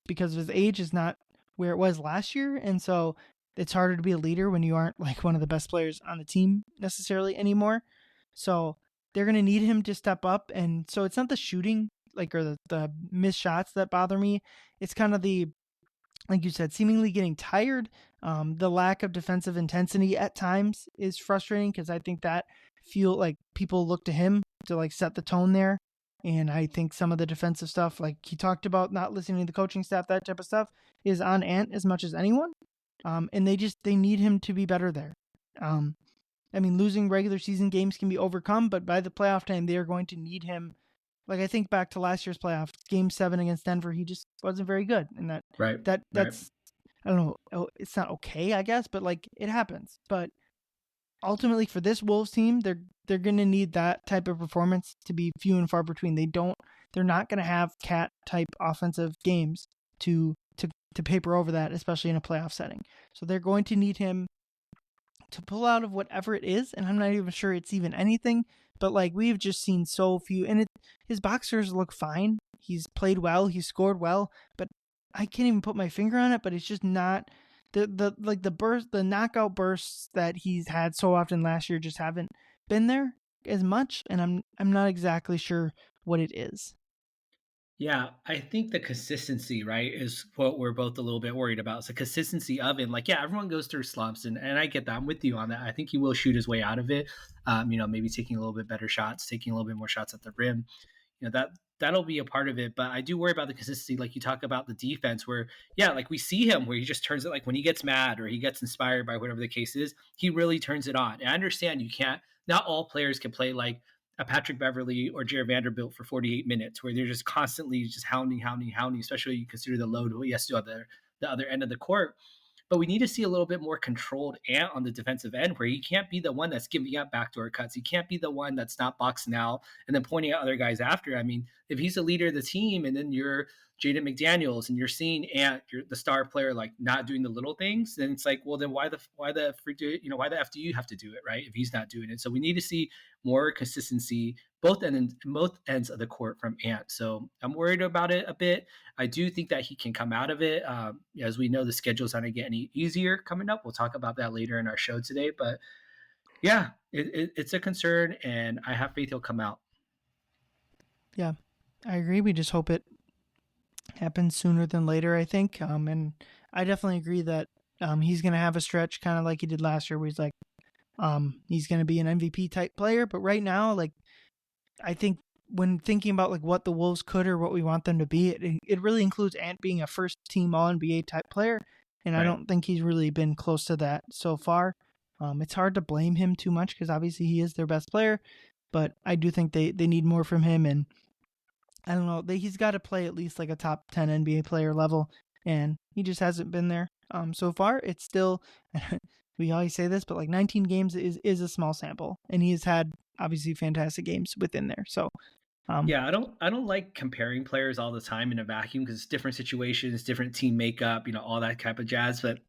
because of his age is not where it was last year. And so it's harder to be a leader when you aren't like one of the best players on the team necessarily anymore. So they're going to need him to step up. And so it's not the shooting, like, or the missed shots that bother me. It's kind of the, like you said, seemingly getting tired. The lack of defensive intensity at times is frustrating, because I think that feel like people look to him to like set the tone there. And I think some of the defensive stuff, like he talked about not listening to the coaching staff, that type of stuff is on Ant as much as anyone. And they need him to be better there. I mean, losing regular season games can be overcome, but by the playoff time, they are going to need him. Like, I think back to last year's playoff, Game 7 against Denver, he just wasn't very good. And that's I don't know, it's not okay, I guess, but like, it happens. But ultimately, for this Wolves team, they're going to need that type of performance to be few and far between. They're not going to have Cat type offensive games to paper over that, especially in a playoff setting. So they're going to need him to pull out of whatever it is, and I'm not even sure it's even anything, but like, we've just seen so few, and his boxers look fine. He's played well, he's scored well, but I can't even put my finger on it, but it's just not the knockout bursts that he's had so often last year just haven't been there as much, and I'm not exactly sure what it is. Yeah, I think the consistency, right, is what we're both a little bit worried about. It's the consistency of it. Like, yeah, everyone goes through slumps, and I get that. I'm with you on that. I think he will shoot his way out of it. Maybe taking a little bit better shots, taking a little bit more shots at the rim. That'll be a part of it. But I do worry about the consistency. Like you talk about the defense where, yeah, like we see him where he just turns it, like when he gets mad or he gets inspired by whatever the case is, he really turns it on. And I understand not all players can play like a Patrick Beverly or Jared Vanderbilt for 48 minutes, where they're just constantly just hounding, especially you consider the load of what he has to do on the other end of the court. But we need to see a little bit more controlled Ant on the defensive end, where he can't be the one that's giving up backdoor cuts. He can't be the one that's not boxing out and then pointing at other guys after. I mean, if he's the leader of the team and then you're Jaden McDaniels and you're seeing Ant, you're the star player, like not doing the little things, then it's like, well, then why the F do you have to do it, right? If he's not doing it. So we need to see more consistency both ends of the court from Ant. So I'm worried about it a bit. I do think that he can come out of it. As we know, the schedule's not going to get any easier coming up. We'll talk about that later in our show today. But yeah, it's a concern, and I have faith he'll come out. Yeah, I agree. We just hope it happens sooner than later, I think. And I definitely agree that he's going to have a stretch kind of like he did last year where he's like, he's going to be an MVP type player. But right now, like, I think when thinking about like what the Wolves could or what we want them to be, it really includes Ant being a first team All NBA type player. And I don't think he's really been close to that so far. It's hard to blame him too much because obviously he is their best player, but I do think they need more from him. And I don't know, he's got to play at least like a top 10 NBA player level, and he just hasn't been there. So far, it's still, we always say this, but like 19 games is a small sample, and he has had obviously fantastic games within there. So yeah, I don't like comparing players all the time in a vacuum because it's different situations, different team makeup, all that type of jazz. But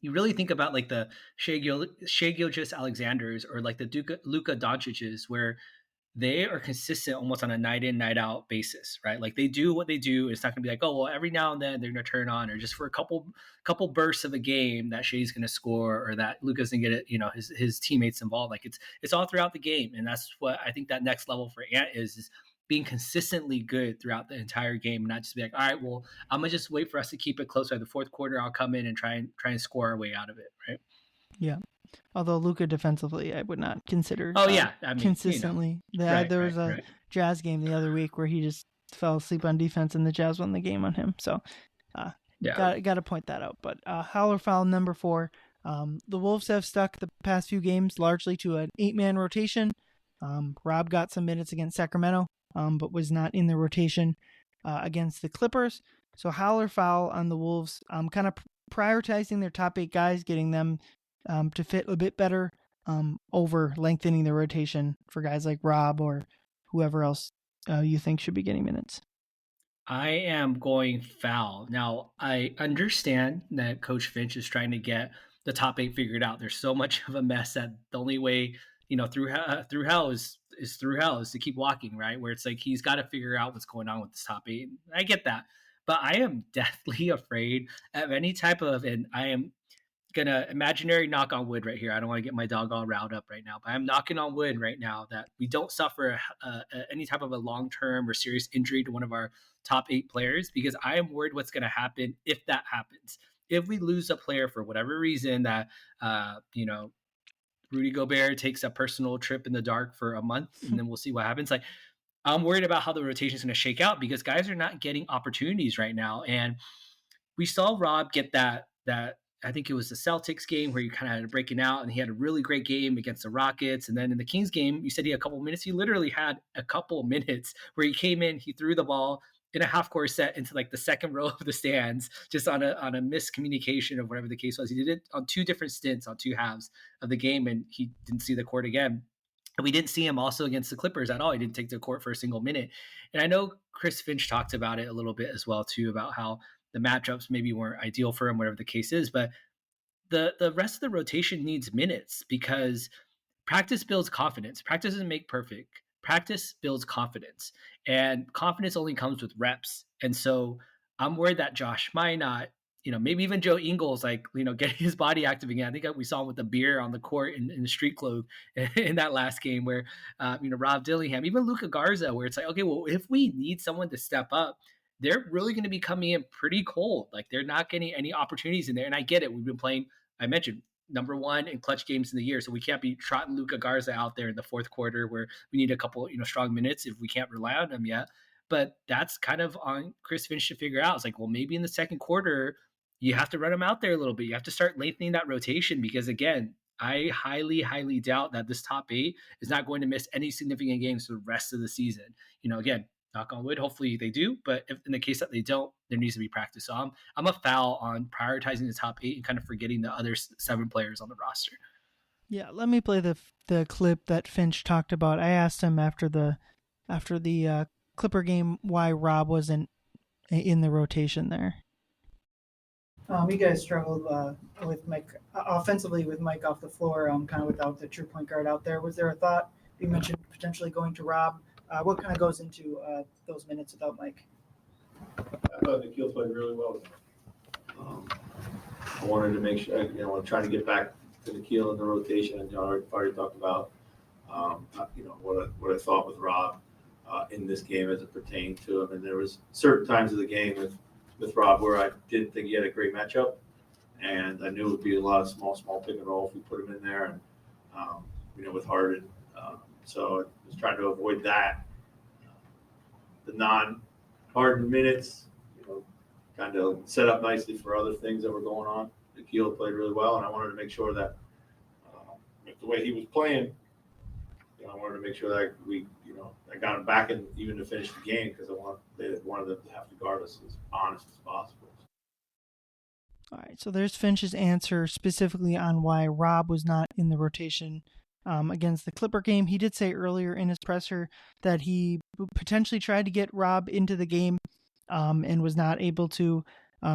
you really think about like the Shai Gilgeous-Alexanders or like the Luka Doncic's, where they are consistent almost on a night in, night out basis, right? Like they do what they do. It's not going to be like, oh, well, every now and then they're going to turn on, or just for a couple bursts of a game that Shai's going to score, or that Luka's going to get it, his teammates involved. Like it's all throughout the game, and that's what I think that next level for Ant is being consistently good throughout the entire game, not just be like, all right, well, I'm gonna just wait for us to keep it close by the fourth quarter. I'll come in and try and score our way out of it, right? Yeah. Although Luka defensively, I would not consider. Oh yeah, I mean, consistently. There was a Jazz game the other week where he just fell asleep on defense, and the Jazz won the game on him. So, got to point that out. But Howler foul number 4. The Wolves have stuck the past few games largely to an 8-man rotation. Rob got some minutes against Sacramento, but was not in the rotation against the Clippers. So Howler foul on the Wolves, kind of prioritizing their top 8 guys, getting them to fit a bit better over lengthening the rotation for guys like Rob or whoever else you think should be getting minutes. I am going foul. Now, I understand that Coach Finch is trying to get the top 8 figured out. There's so much of a mess that the only way, through hell is through hell, is to keep walking, right? Where it's like he's got to figure out what's going on with this top 8. I get that. But I am deathly afraid of any type of, and I am gonna imaginary knock on wood right here. I don't want to get my dog all riled up right now, but I'm knocking on wood right now that we don't suffer any type of a long-term or serious injury to one of our top 8 players, because I am worried what's going to happen if that happens. If we lose a player for whatever reason, that Rudy Gobert takes a personal trip in the dark for a month, and then we'll see what happens. Like, I'm worried about how the rotation is going to shake out because guys are not getting opportunities right now. And we saw Rob get that I think it was the Celtics game where he kind of had a breaking out, and he had a really great game against the Rockets. And then in the Kings game, you said he had a couple of minutes. He literally had a couple of minutes where he came in, he threw the ball in a half-court set into like the second row of the stands, just on a miscommunication of whatever the case was. He did it on 2 different stints on 2 halves of the game, and he didn't see the court again. And we didn't see him also against the Clippers at all. He didn't take the court for a single minute. And I know Chris Finch talked about it a little bit as well too, about how the matchups maybe weren't ideal for him, whatever the case is. But the rest of the rotation needs minutes, because practice builds confidence. Practice doesn't make perfect. Practice builds confidence, and confidence only comes with reps. And so I'm worried that Josh might not, maybe even Joe Ingles, getting his body active again. I think we saw him with the beer on the court in the street clothes in that last game where, Rob Dillingham, even Luka Garza, where it's like, okay, well, if we need someone to step up, they're really going to be coming in pretty cold. Like, they're not getting any opportunities in there. And I get it. We've been playing, I mentioned, number 1 in clutch games in the year. So we can't be trotting Luka Garza out there in the fourth quarter where we need a couple, strong minutes if we can't rely on him yet. But that's kind of on Chris Finch to figure out. It's like, well, maybe in the second quarter, you have to run him out there a little bit. You have to start lengthening that rotation because, again, I highly, highly doubt that this top 8 is not going to miss any significant games for the rest of the season. Again, knock on wood, hopefully they do. But if in the case that they don't, there needs to be practice. So I'm a foul on prioritizing the top 8 and kind of forgetting the other 7 players on the roster. Yeah, let me play the clip that Finch talked about. I asked him after the Clipper game why Rob wasn't in the rotation there. You guys struggled with Mike offensively with Mike off the floor, kind of without the true point guard out there. Was there a thought you mentioned potentially going to Rob? What kind of goes into those minutes without Mike? I thought Nickeil played really well. I wanted to make sure, I'm trying to get back to Nickeil in the rotation, and I already talked about, what I thought with Rob in this game as it pertained to him. And there was certain times of the game with Rob where I didn't think he had a great matchup, and I knew it would be a lot of small pick and roll if we put him in there, and with Harden. So I was trying to avoid that. The non-Harden minutes, kind of set up nicely for other things that were going on. Nickeil played really well, and I wanted to make sure that the way he was playing, I wanted to make sure that I got him back and even to finish the game, because they wanted them to have to guard us as honest as possible. All right, so there's Finch's answer specifically on why Rob was not in the rotation against the Clipper game. He did say earlier in his presser that he potentially tried to get Rob into the game and was not able to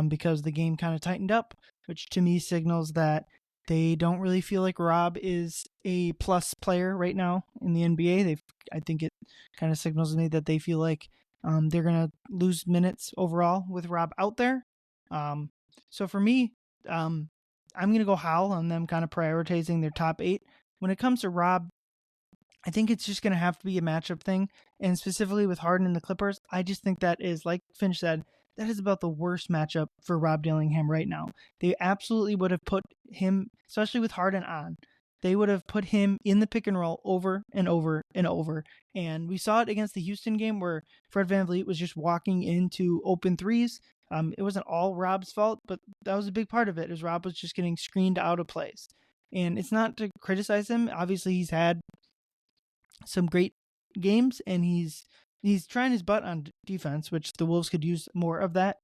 because the game kind of tightened up, which to me signals that they don't really feel like Rob is a plus player right now in the NBA. I think it kind of signals to me that they feel like they're going to lose minutes overall with Rob out there. So for me, I'm going to go Howell on them kind of prioritizing their top 8. When it comes to Rob, I think it's just going to have to be a matchup thing. And specifically with Harden and the Clippers, I just think that is, like Finch said, that is about the worst matchup for Rob Dillingham right now. They absolutely would have put him, especially with Harden on, they would have put him in the pick and roll over and over and over. And we saw it against the Houston game where Fred VanVleet was just walking into open threes. It wasn't all Rob's fault, but that was a big part of it, is Rob was just getting screened out of plays. And it's not to criticize him. Obviously, he's had some great games, and he's trying his butt on defense, which the Wolves could use more of that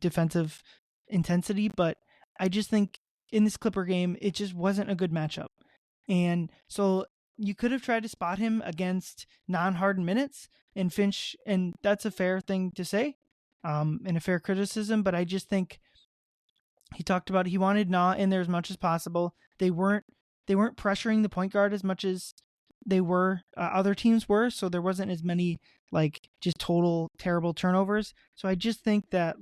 defensive intensity. But I just think in this Clipper game, it just wasn't a good matchup. And so you could have tried to spot him against non-Harden minutes, and Finch, and that's a fair thing to say and a fair criticism. But I just think he talked about he wanted Na in there as much as possible. They weren't pressuring the point guard as much as they were other teams were, so there wasn't as many like just total terrible turnovers. So I just think that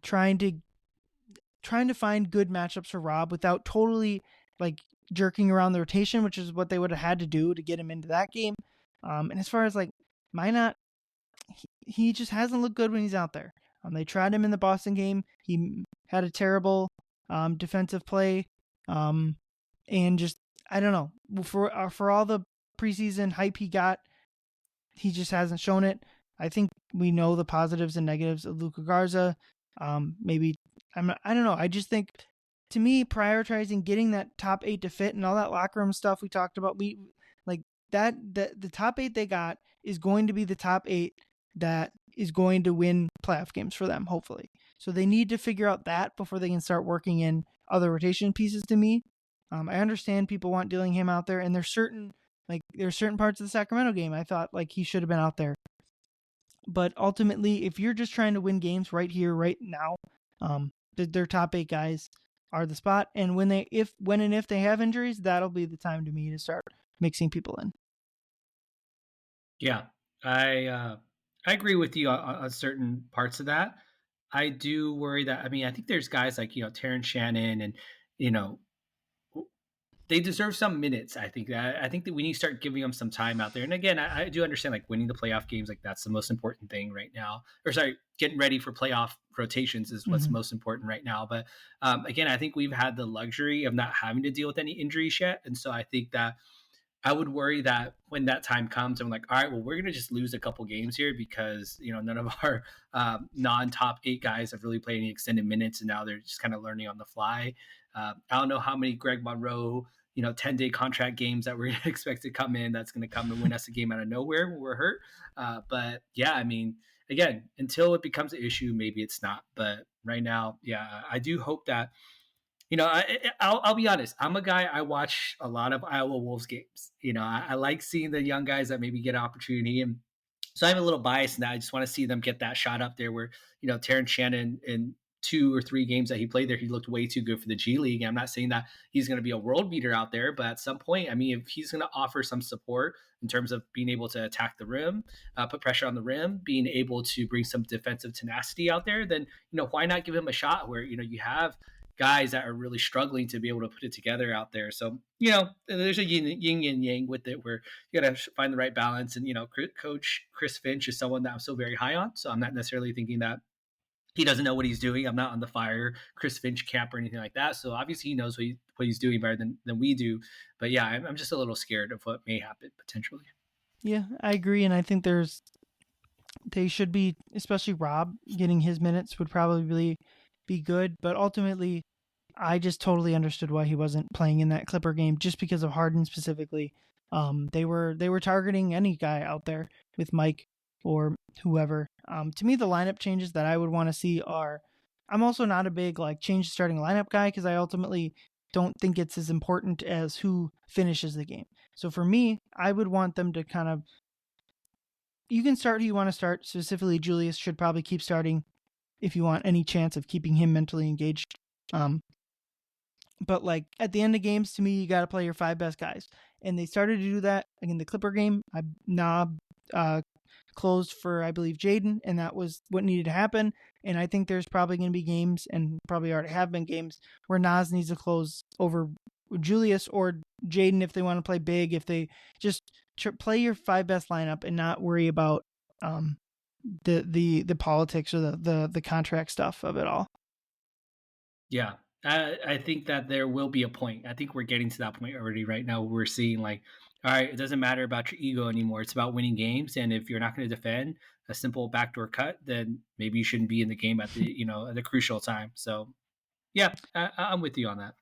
trying to find good matchups for Rob without totally like jerking around the rotation, which is what they would have had to do to get him into that game. And as far as Minot, he just hasn't looked good when he's out there. They tried him in the Boston game. He had a terrible defensive play, and just I don't know, for all the preseason hype he got, he just hasn't shown it. I think we know the positives and negatives of Luka Garza. I don't know. I just think, to me, prioritizing getting that top 8 to fit and all that locker room stuff we talked about, the top 8 they got is going to be the top 8 that is going to win playoff games for them, hopefully. So they need to figure out that before they can start working in other rotation pieces, to me. I understand people want Dillingham out there, and there's certain parts of the Sacramento game I thought he should have been out there. But ultimately, if you're just trying to win games right here, right now, their top 8 guys are the spot. And when and if they have injuries, that'll be the time to me to start mixing people in. Yeah, I agree with you on certain parts of that. I do worry that, I think there's guys like, Terrence Shannon and, they deserve some minutes. I think that we need to start giving them some time out there. And again, I do understand winning the playoff games, that's the most important thing right now. Or sorry, getting ready for playoff rotations is what's most important right now. But again, I think we've had the luxury of not having to deal with any injuries yet. And so I think that I would worry that when that time comes, I'm like, all right, well, we're going to just lose a couple games here because, none of our non-top 8 guys have really played any extended minutes, and now they're just kind of learning on the fly. I don't know how many Greg Monroe, 10-day contract games that we're going to expect to come in that's going to come and win us a game out of nowhere when we're hurt. But yeah, I mean, again, until it becomes an issue, maybe it's not. But right now, yeah, I do hope that I'll be honest. I'm a guy. I watch a lot of Iowa Wolves games. I like seeing the young guys that maybe get an opportunity, and so I have a little bias in that. I just want to see them get that shot up there. Where Terrence Shannon in 2 or 3 games that he played there, he looked way too good for the G League. And I'm not saying that he's going to be a world beater out there, but at some point, I mean, if he's going to offer some support in terms of being able to attack the rim, put pressure on the rim, being able to bring some defensive tenacity out there, then why not give him a shot where you have guys that are really struggling to be able to put it together out there. So, there's a yin and yang with it where you got to find the right balance. And, Coach Chris Finch is someone that I'm so very high on. So I'm not necessarily thinking that he doesn't know what he's doing. I'm not on the fire Chris Finch camp or anything like that. So obviously he knows what he's doing better than we do. But yeah, I'm just a little scared of what may happen potentially. Yeah, I agree. And I think they should be, especially Rob, getting his minutes would probably be good, but ultimately I just totally understood why he wasn't playing in that Clipper game, just because of Harden specifically. They were targeting any guy out there with Mike or whoever. To me, the lineup changes that I would want to see are, I'm also not a big change starting lineup guy, because I ultimately don't think it's as important as who finishes the game. So for me, I would want them to kind of, you can start who you want to start. Specifically, Julius should probably keep starting if you want any chance of keeping him mentally engaged. But at the end of games, to me, you got to play your 5 best guys. And they started to do that in the Clipper game. Knob closed for, I believe, Jaden, and that was what needed to happen. And I think there's probably going to be games, and probably already have been games, where Nas needs to close over Julius or Jaden if they want to play big, if they just play your 5 best lineup and not worry about the politics or the contract stuff of it all. Yeah. I think that there will be a point. I think we're getting to that point already right now. We're seeing all right, it doesn't matter about your ego anymore. It's about winning games. And if you're not going to defend a simple backdoor cut, then maybe you shouldn't be in the game at the, at the crucial time. So yeah, I'm with you on that.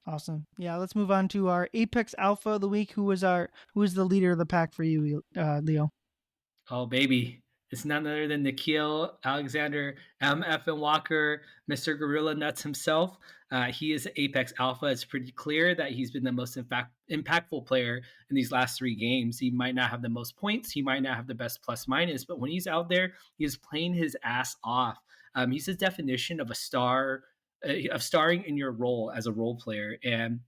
Awesome. Yeah. Let's move on to our Apex Alpha of the week. Who was the leader of the pack for you, Leo? Oh, baby. It's none other than Nickeil Alexander-Walker, Mr. Gorilla Nuts himself. He is Apex Alpha. It's pretty clear that he's been the most impactful player in these last 3 games. He might not have the most points. He might not have the best plus minus, but when he's out there, he's playing his ass off. He's the definition of a star, of starring in your role as a role player. And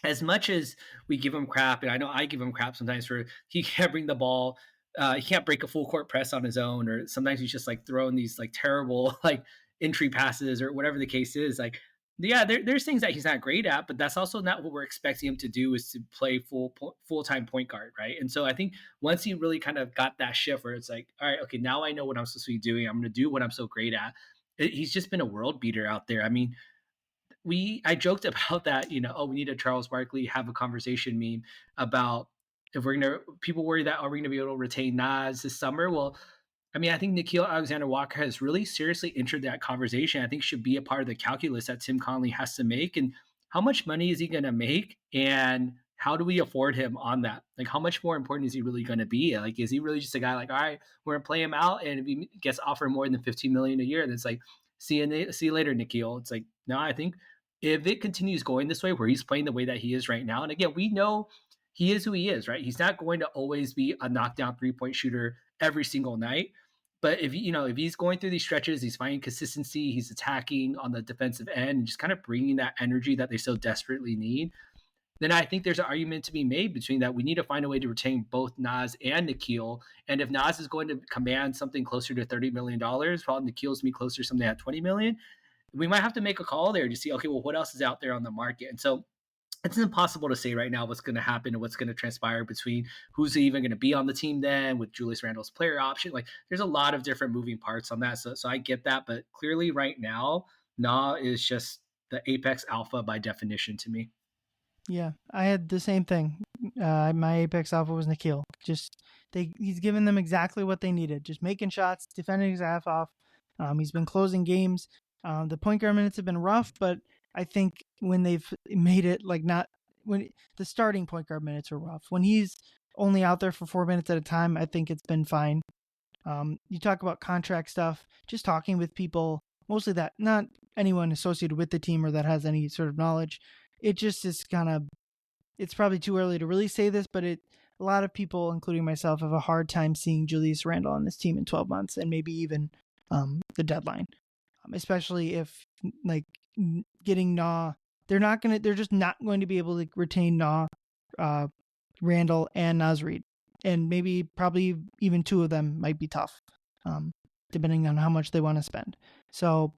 as much as we give him crap, and I know I give him crap sometimes for he can't bring the ball, he can't break a full court press on his own, or sometimes he's just throwing these terrible entry passes or whatever the case is. Yeah, there's things that he's not great at, but that's also not what we're expecting him to do, is to play full-time point guard, right? And so I think once he really kind of got that shift where it's all right, okay, now I know what I'm supposed to be doing. I'm going to do what I'm so great at. He's just been a world beater out there. I mean, I joked about that, we need a Charles Barkley have a conversation meme about if people worry that are we going to be able to retain Nas this summer? Well, I mean, I think Nickeil Alexander-Walker has really seriously entered that conversation. I think should be a part of the calculus that Tim Connelly has to make. And how much money is he going to make? And how do we afford him on that? How much more important is he really going to be? Is he really just a guy all right, we're going to play him out, and if he gets offered more than $15 million a year, then it's see you later, Nickeil. It's no, I think if it continues going this way, where he's playing the way that he is right now, and again, we know he is who he is, right? He's not going to always be a knockdown 3-point shooter every single night. But if he's going through these stretches, he's finding consistency, he's attacking on the defensive end, and just kind of bringing that energy that they so desperately need, then I think there's an argument to be made between that. We need to find a way to retain both Nas and Nickeil. And if Nas is going to command something closer to $30 million, while Nickeil's me closer to something at $20 million, we might have to make a call there to see, okay, well, what else is out there on the market? And so it's impossible to say right now what's going to happen and what's going to transpire between who's even going to be on the team then with Julius Randle's player option. There's a lot of different moving parts on that. So I get that. But clearly right now, Na is just the Apex Alpha by definition to me. Yeah, I had the same thing. my Apex Alpha was Nickeil. He's given them exactly what they needed. Just making shots, defending his half off. He's been closing games. The point guard minutes have been rough, but I think when they've made it when the starting point guard minutes are rough. When he's only out there for 4 minutes at a time, I think it's been fine. You talk about contract stuff, just talking with people, mostly that, not anyone associated with the team or that has any sort of knowledge. It just is it's probably too early to really say this, but a lot of people, including myself, have a hard time seeing Julius Randle on this team in 12 months and maybe even the deadline, especially if getting Nah. They're just not going to be able to retain Nah, Randle, and Naz Reid. And maybe probably even two of them might be tough, depending on how much they want to spend. So,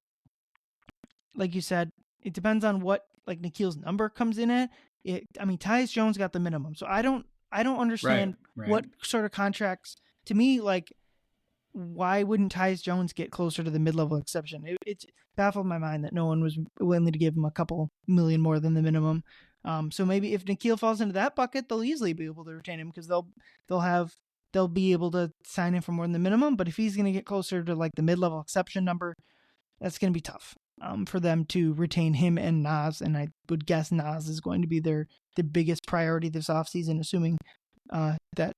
like you said, it depends on what Nickeil's number comes in at. Tyus Jones got the minimum, so I don't understand what sort of contracts. To me, why wouldn't Tyus Jones get closer to the mid-level exception? It baffled my mind that no one was willing to give him a couple million more than the minimum. So maybe if Nickeil falls into that bucket, they'll easily be able to retain him because they'll be able to sign him for more than the minimum. But if he's going to get closer to the mid-level exception number, that's going to be tough for them to retain him and Naz. And I would guess Naz is going to be the biggest priority this offseason, assuming that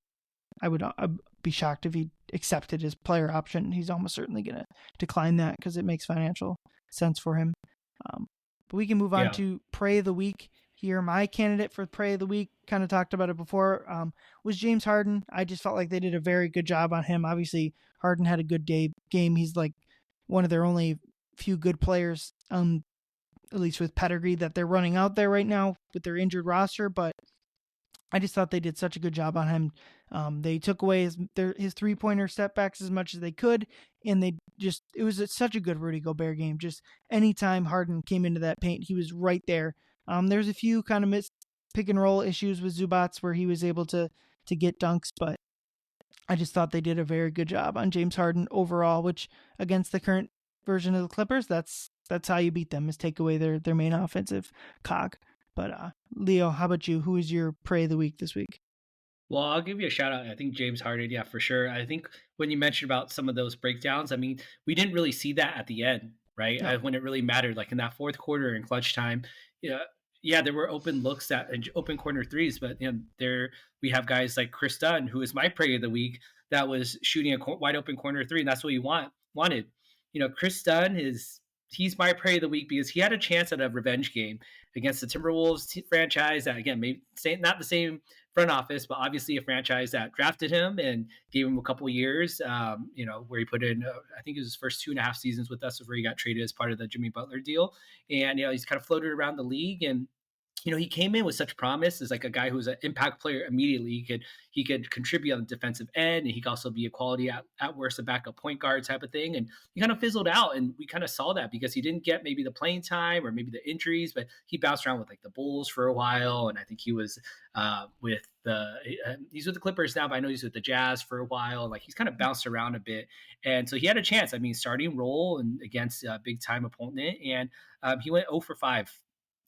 I'd be shocked if he accepted his player option. He's almost certainly going to decline that because it makes financial sense for him. But we can move on to Prey of the Week here. My candidate for Prey of the Week, kind of talked about it before, was James Harden. I just felt like they did a very good job on him. Obviously, Harden had a good game. He's one of their only few good players, at least with pedigree, that they're running out there right now with their injured roster. But I just thought they did such a good job on him. They took away his three-pointer stepbacks as much as they could, and it was such a good Rudy Gobert game. Just anytime Harden came into that paint, he was right there. There's a few kind of missed pick-and-roll issues with Zubats where he was able to get dunks, but I just thought they did a very good job on James Harden overall, which against the current version of the Clippers, that's how you beat them, is take away their main offensive cog. But Leo, how about you? Who is your Prey of the Week this week? Well, I'll give you a shout out. I think James Harden, yeah, for sure. I think when you mentioned about some of those breakdowns, we didn't really see that at the end, right? No. When it really mattered, in that fourth quarter in clutch time. Yeah, there were open looks and open corner threes, but there we have guys like Chris Dunn, who is my Prey of the Week, that was shooting a wide open corner three, and that's what you wanted. Chris Dunn he's my Prey of the Week because he had a chance at a revenge game against the Timberwolves franchise that, again, maybe not the same front office, but obviously a franchise that drafted him and gave him a couple of years, where he put in, I think it was his first 2.5 seasons with us before he got traded as part of the Jimmy Butler deal. And, he's kind of floated around the league, and he came in with such promise as a guy who was an impact player immediately. He could contribute on the defensive end, and he could also be a quality at worst a backup point guard type of thing. And he kind of fizzled out, and we kind of saw that because he didn't get maybe the playing time or maybe the injuries, but he bounced around with the Bulls for a while, and I think he was he's with the Clippers now, but I know he's with the Jazz for a while. He's kind of bounced around a bit, and so he had a chance. Starting role and against a big time opponent, and he went 0 for 5.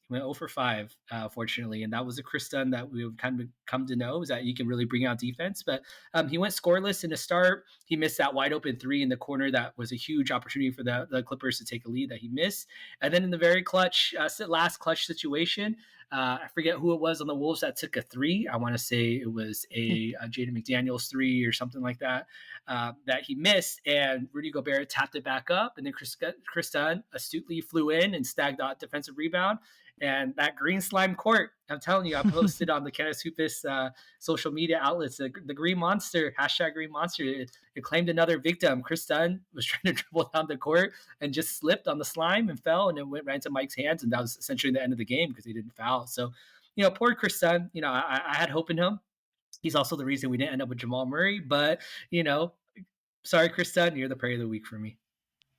He went 0 for 5, fortunately, and that was a Chris Dunn that we've kind of come to know, is that he can really bring out defense. But he went scoreless in the start. He missed that wide open three in the corner that was a huge opportunity for the Clippers to take a lead that he missed. And then in the very last clutch situation, I forget who it was on the Wolves that took a three. I want to say it was a Jaden McDaniels three or something like that, that he missed, and Rudy Gobert tapped it back up, and then Chris Dunn astutely flew in and snagged that defensive rebound. And that green slime court, I'm telling you, I posted on the Canis Hoopus social media outlets, the green monster, hashtag green monster, it claimed another victim. Chris Dunn was trying to dribble down the court and just slipped on the slime and fell, and it went right into Mike's hands, and that was essentially the end of the game because he didn't foul. So, poor Chris Dunn, I had hope in him. He's also the reason we didn't end up with Jamal Murray, but, sorry, Chris Dunn, you're the Prey of the Week for me.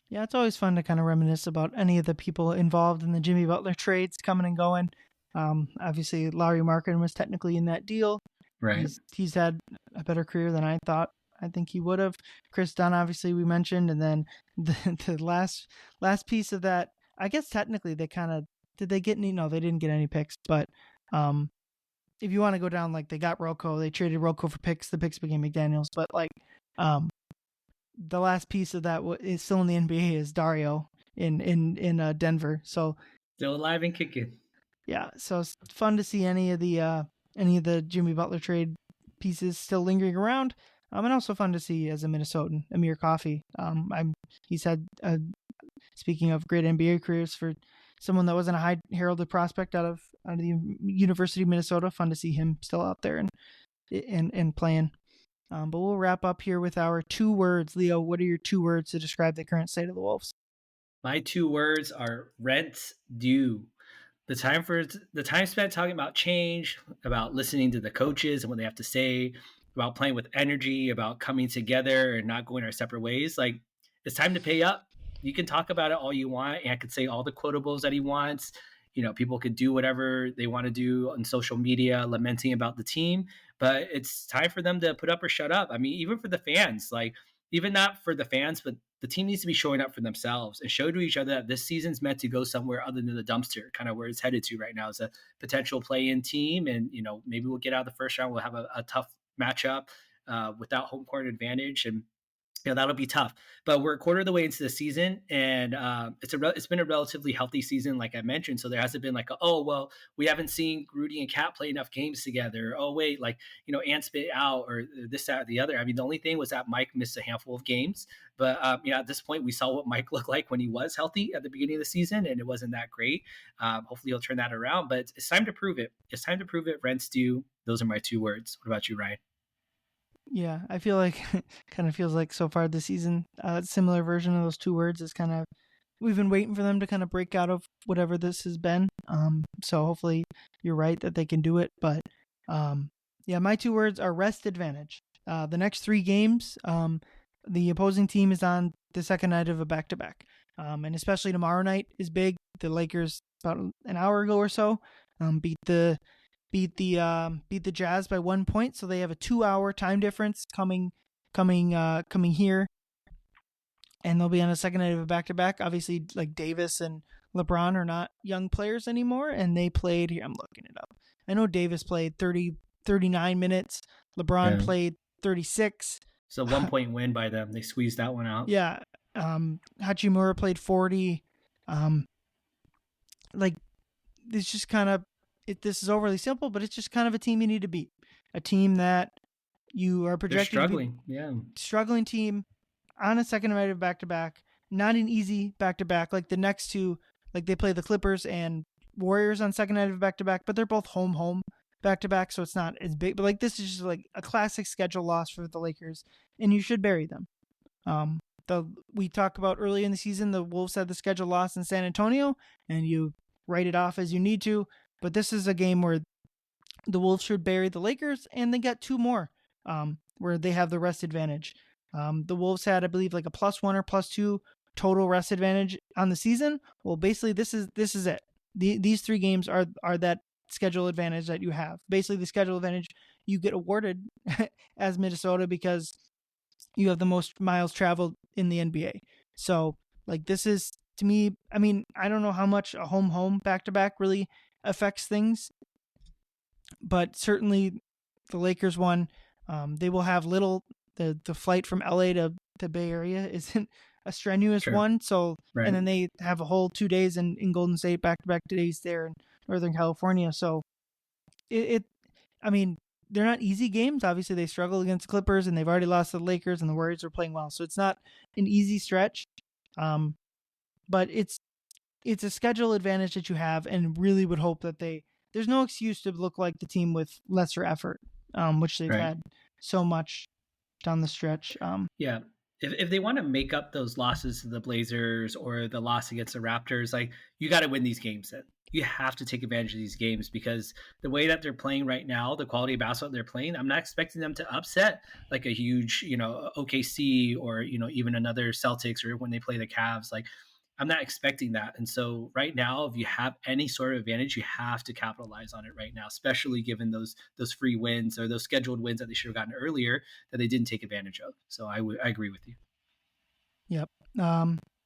Yeah, it's always fun to kind of reminisce about any of the people involved in the Jimmy Butler trades coming and going. Obviously, Larry Markin was technically in that deal. Right. He's had a better career than I think he would have. Chris Dunn, obviously, we mentioned. And then the last piece of that, I guess technically they kind of, did they get any? No, they didn't get any picks. But if you want to go down, like they got Rocco, they traded Rocco for picks. The picks became McDaniels, but like the last piece of that is still in the NBA is Dario in Denver. So Still alive and kicking. Yeah, so it's fun to see any of the Jimmy Butler trade pieces still lingering around. And also fun to see as a Minnesotan, Amir Coffey. He's had speaking of great NBA careers for someone that wasn't a high heralded prospect out of the University of Minnesota. Fun to see him still out there and playing. But we'll wrap up here with our 2 words. Leo, what are your 2 words to describe the current state of the Wolves? My 2 words are rent due. The time spent talking about change, about listening to the coaches and what they have to say, about playing with energy, about coming together and not going our separate ways. Like, it's time to pay up. You can talk about it all you want, and I could say all the quotables that he wants. People could do whatever they want to do on social media, lamenting about the team, but it's time for them to put up or shut up. I mean, even for the fans, like, even not for the fans, but the team needs to be showing up for themselves and show to each other that this season's meant to go somewhere other than the dumpster, kind of where it's headed to right now as a potential play-in team. And, maybe we'll get out of the first round. We'll have a tough matchup without home court advantage. And, that'll be tough. But we're a quarter of the way into the season, and it's been a relatively healthy season, like I mentioned. So there hasn't been like, we haven't seen Rudy and Cat play enough games together. Oh, wait, like, Ant's been out or this, that, or the other. I mean, the only thing was that Mike missed a handful of games. But, at this point, we saw what Mike looked like when he was healthy at the beginning of the season, and it wasn't that great. Hopefully he'll turn that around. But it's time to prove it. It's time to prove it. Rent's due. Those are my 2 words. What about you, Ryan? Yeah, I feel like kind of feels like so far this season, a similar version of those 2 words is kind of we've been waiting for them to kind of break out of whatever this has been. So hopefully you're right that they can do it. But my 2 words are rest advantage. The next 3 games, the opposing team is on the second night of a back-to-back, and especially tomorrow night is big. The Lakers about an hour ago or so beat the Jazz by 1 point, so they have a 2-hour time difference coming here, and they'll be on a second night of a back-to-back. Obviously, like Davis and LeBron are not young players anymore, and they played here. I'm looking it up. I know Davis played 39 minutes. LeBron played 36. So 1 point win by them. They squeezed that one out. Yeah. Hachimura played 40. It's just kind of. This is overly simple, but it's just kind of a team you need to beat. A team that you are projecting struggling. Struggling team on a second night of back-to-back. Not an easy back-to-back. Like the next 2, like they play the Clippers and Warriors on second night of back-to-back, but they're both home back-to-back, so it's not as big. But like this is just like a classic schedule loss for the Lakers, and you should bury them. We talked about early in the season, the Wolves had the schedule loss in San Antonio, and you write it off as you need to. But this is a game where the Wolves should bury the Lakers, and they got 2 more where they have the rest advantage. The Wolves had, I believe, like a +1 or +2 total rest advantage on the season. Well, basically, this is it. These 3 games are that schedule advantage that you have. Basically, the schedule advantage you get awarded as Minnesota because you have the most miles traveled in the NBA. So, like, this is, to me, I mean, I don't know how much a home back-to-back really affects things, but certainly the Lakers one, they will have little. The flight from LA to Bay Area isn't a strenuous one, so right. And then they have a whole 2 days in Golden State, back-to-back days there in Northern California. So I mean, they're not easy games. Obviously, they struggle against the Clippers, and they've already lost to the Lakers, and the Warriors are playing well, so it's not an easy stretch. But it's a schedule advantage that you have, and really would hope that there's no excuse to look like the team with lesser effort, which they've had so much down the stretch. Yeah. If they want to make up those losses to the Blazers or the loss against the Raptors, like, you got to win these games then. You have to take advantage of these games because the way that they're playing right now, the quality of basketball they're playing, I'm not expecting them to upset like a huge, OKC or, even another Celtics or when they play the Cavs. Like, I'm not expecting that. And so right now, if you have any sort of advantage, you have to capitalize on it right now, especially given those free wins or those scheduled wins that they should have gotten earlier that they didn't take advantage of. So I agree with you. Yep.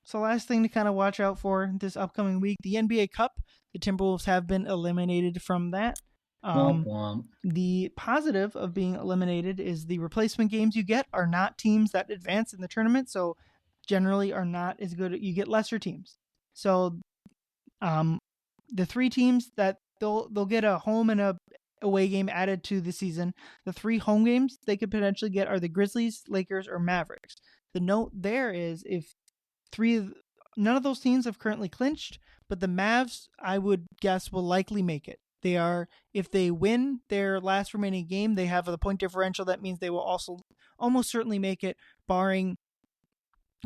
So last thing to kind of watch out for this upcoming week, the NBA Cup. The Timberwolves have been eliminated from that. Womp womp. The positive of being eliminated is the replacement games you get are not teams that advance in the tournament, so generally are not as good. You get lesser teams. So the 3 teams that they'll get a home and a away game added to the season. The 3 home games they could potentially get are the Grizzlies, Lakers, or Mavericks. The note there is if none of those teams have currently clinched, but the Mavs, I would guess, will likely make it. They are, if they win their last remaining game, they have the point differential. That means they will also almost certainly make it, barring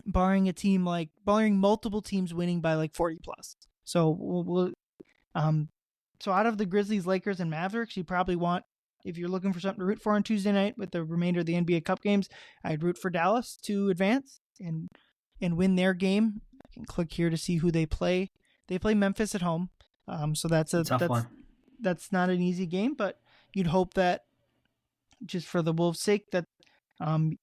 multiple teams winning by like 40 plus. So so out of the Grizzlies, Lakers, and Mavericks, you probably want, if you're looking for something to root for on Tuesday night with the remainder of the NBA Cup games, I'd root for Dallas to advance and win their game. I can click here to see who they play. They play Memphis at home, so that's a tough one. That's not an easy game, but you'd hope that just for the Wolves' sake that the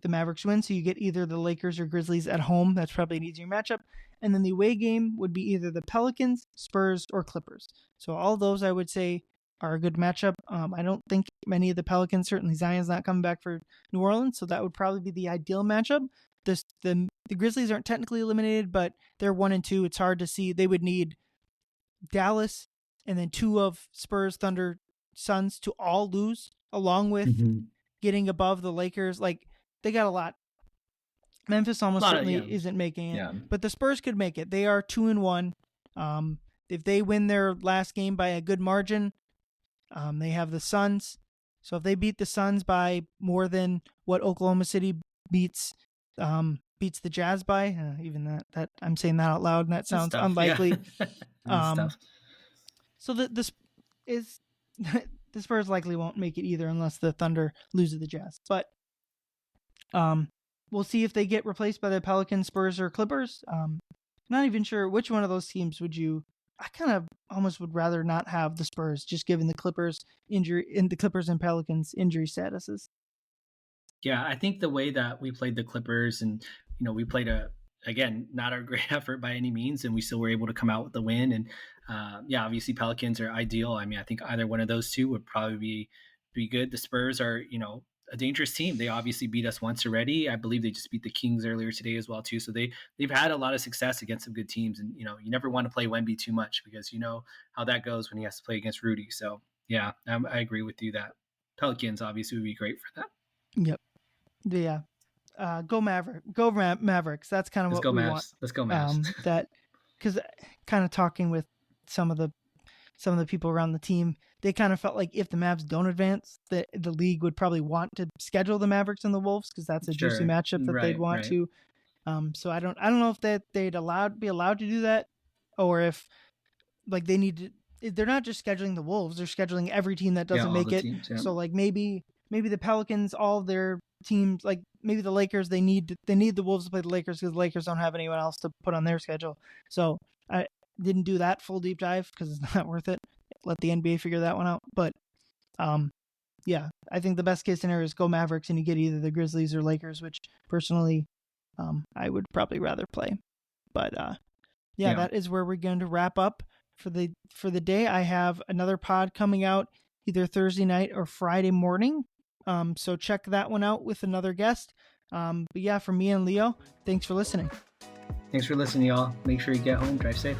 Mavericks win, so you get either the Lakers or Grizzlies at home. That's probably an easier matchup. And then the away game would be either the Pelicans, Spurs, or Clippers. So all those I would say are a good matchup. I don't think many of the Pelicans, certainly Zion's not coming back for New Orleans, so that would probably be the ideal matchup. The Grizzlies aren't technically eliminated, but they're 1 and 2. It's hard to see. They would need Dallas and then 2 of Spurs, Thunder, Suns to all lose, along with getting above the Lakers. Like, they got a lot. Memphis almost certainly isn't making it, but the Spurs could make it. They are 2-1. If they win their last game by a good margin, they have the Suns. So if they beat the Suns by more than what Oklahoma City beats the Jazz by, even that I'm saying that out loud and that sounds unlikely. So this is the Spurs likely won't make it either unless the Thunder lose to the Jazz. But we'll see if they get replaced by the Pelicans, Spurs, or Clippers. Not even sure which one of those teams would you. I kind of almost would rather not have the Spurs, just given the Clippers injury and the Clippers and Pelicans injury statuses. Yeah, I think the way that we played the Clippers, and we played again, not a great effort by any means, and we still were able to come out with the win. And obviously Pelicans are ideal. I mean, I think either one of those two would probably be good. The Spurs are, a dangerous team. They obviously beat us once already. I believe they just beat the Kings earlier today as well too. So they've had a lot of success against some good teams. And you never want to play Wemby too much because you know how that goes when he has to play against Rudy. So yeah, I agree with you that Pelicans obviously would be great for that. Yep. Yeah. Go Mavericks. That's kind of what we want. Let's go Mavs. That because kind of talking with some of the people around the team, they kind of felt like if the Mavs don't advance, the league would probably want to schedule the Mavericks and the Wolves because that's a juicy matchup that they'd want to. So I don't know if that they'd be allowed to do that, or if like they need to. They're not just scheduling the Wolves; they're scheduling every team that doesn't make it. Teams, yeah. So like maybe the Pelicans, all of their teams, like maybe the Lakers, they need the Wolves to play the Lakers because the Lakers don't have anyone else to put on their schedule. So I didn't do that full deep dive because it's not worth it. Let the NBA figure that one out. But I think the best case scenario is go Mavericks and you get either the Grizzlies or Lakers, which personally I would probably rather play. But that is where we're going to wrap up for the day. I have another pod coming out either Thursday night or Friday morning. So check that one out with another guest. But yeah, from me and Leo, thanks for listening. Thanks for listening, y'all. Make sure you get home, drive safe.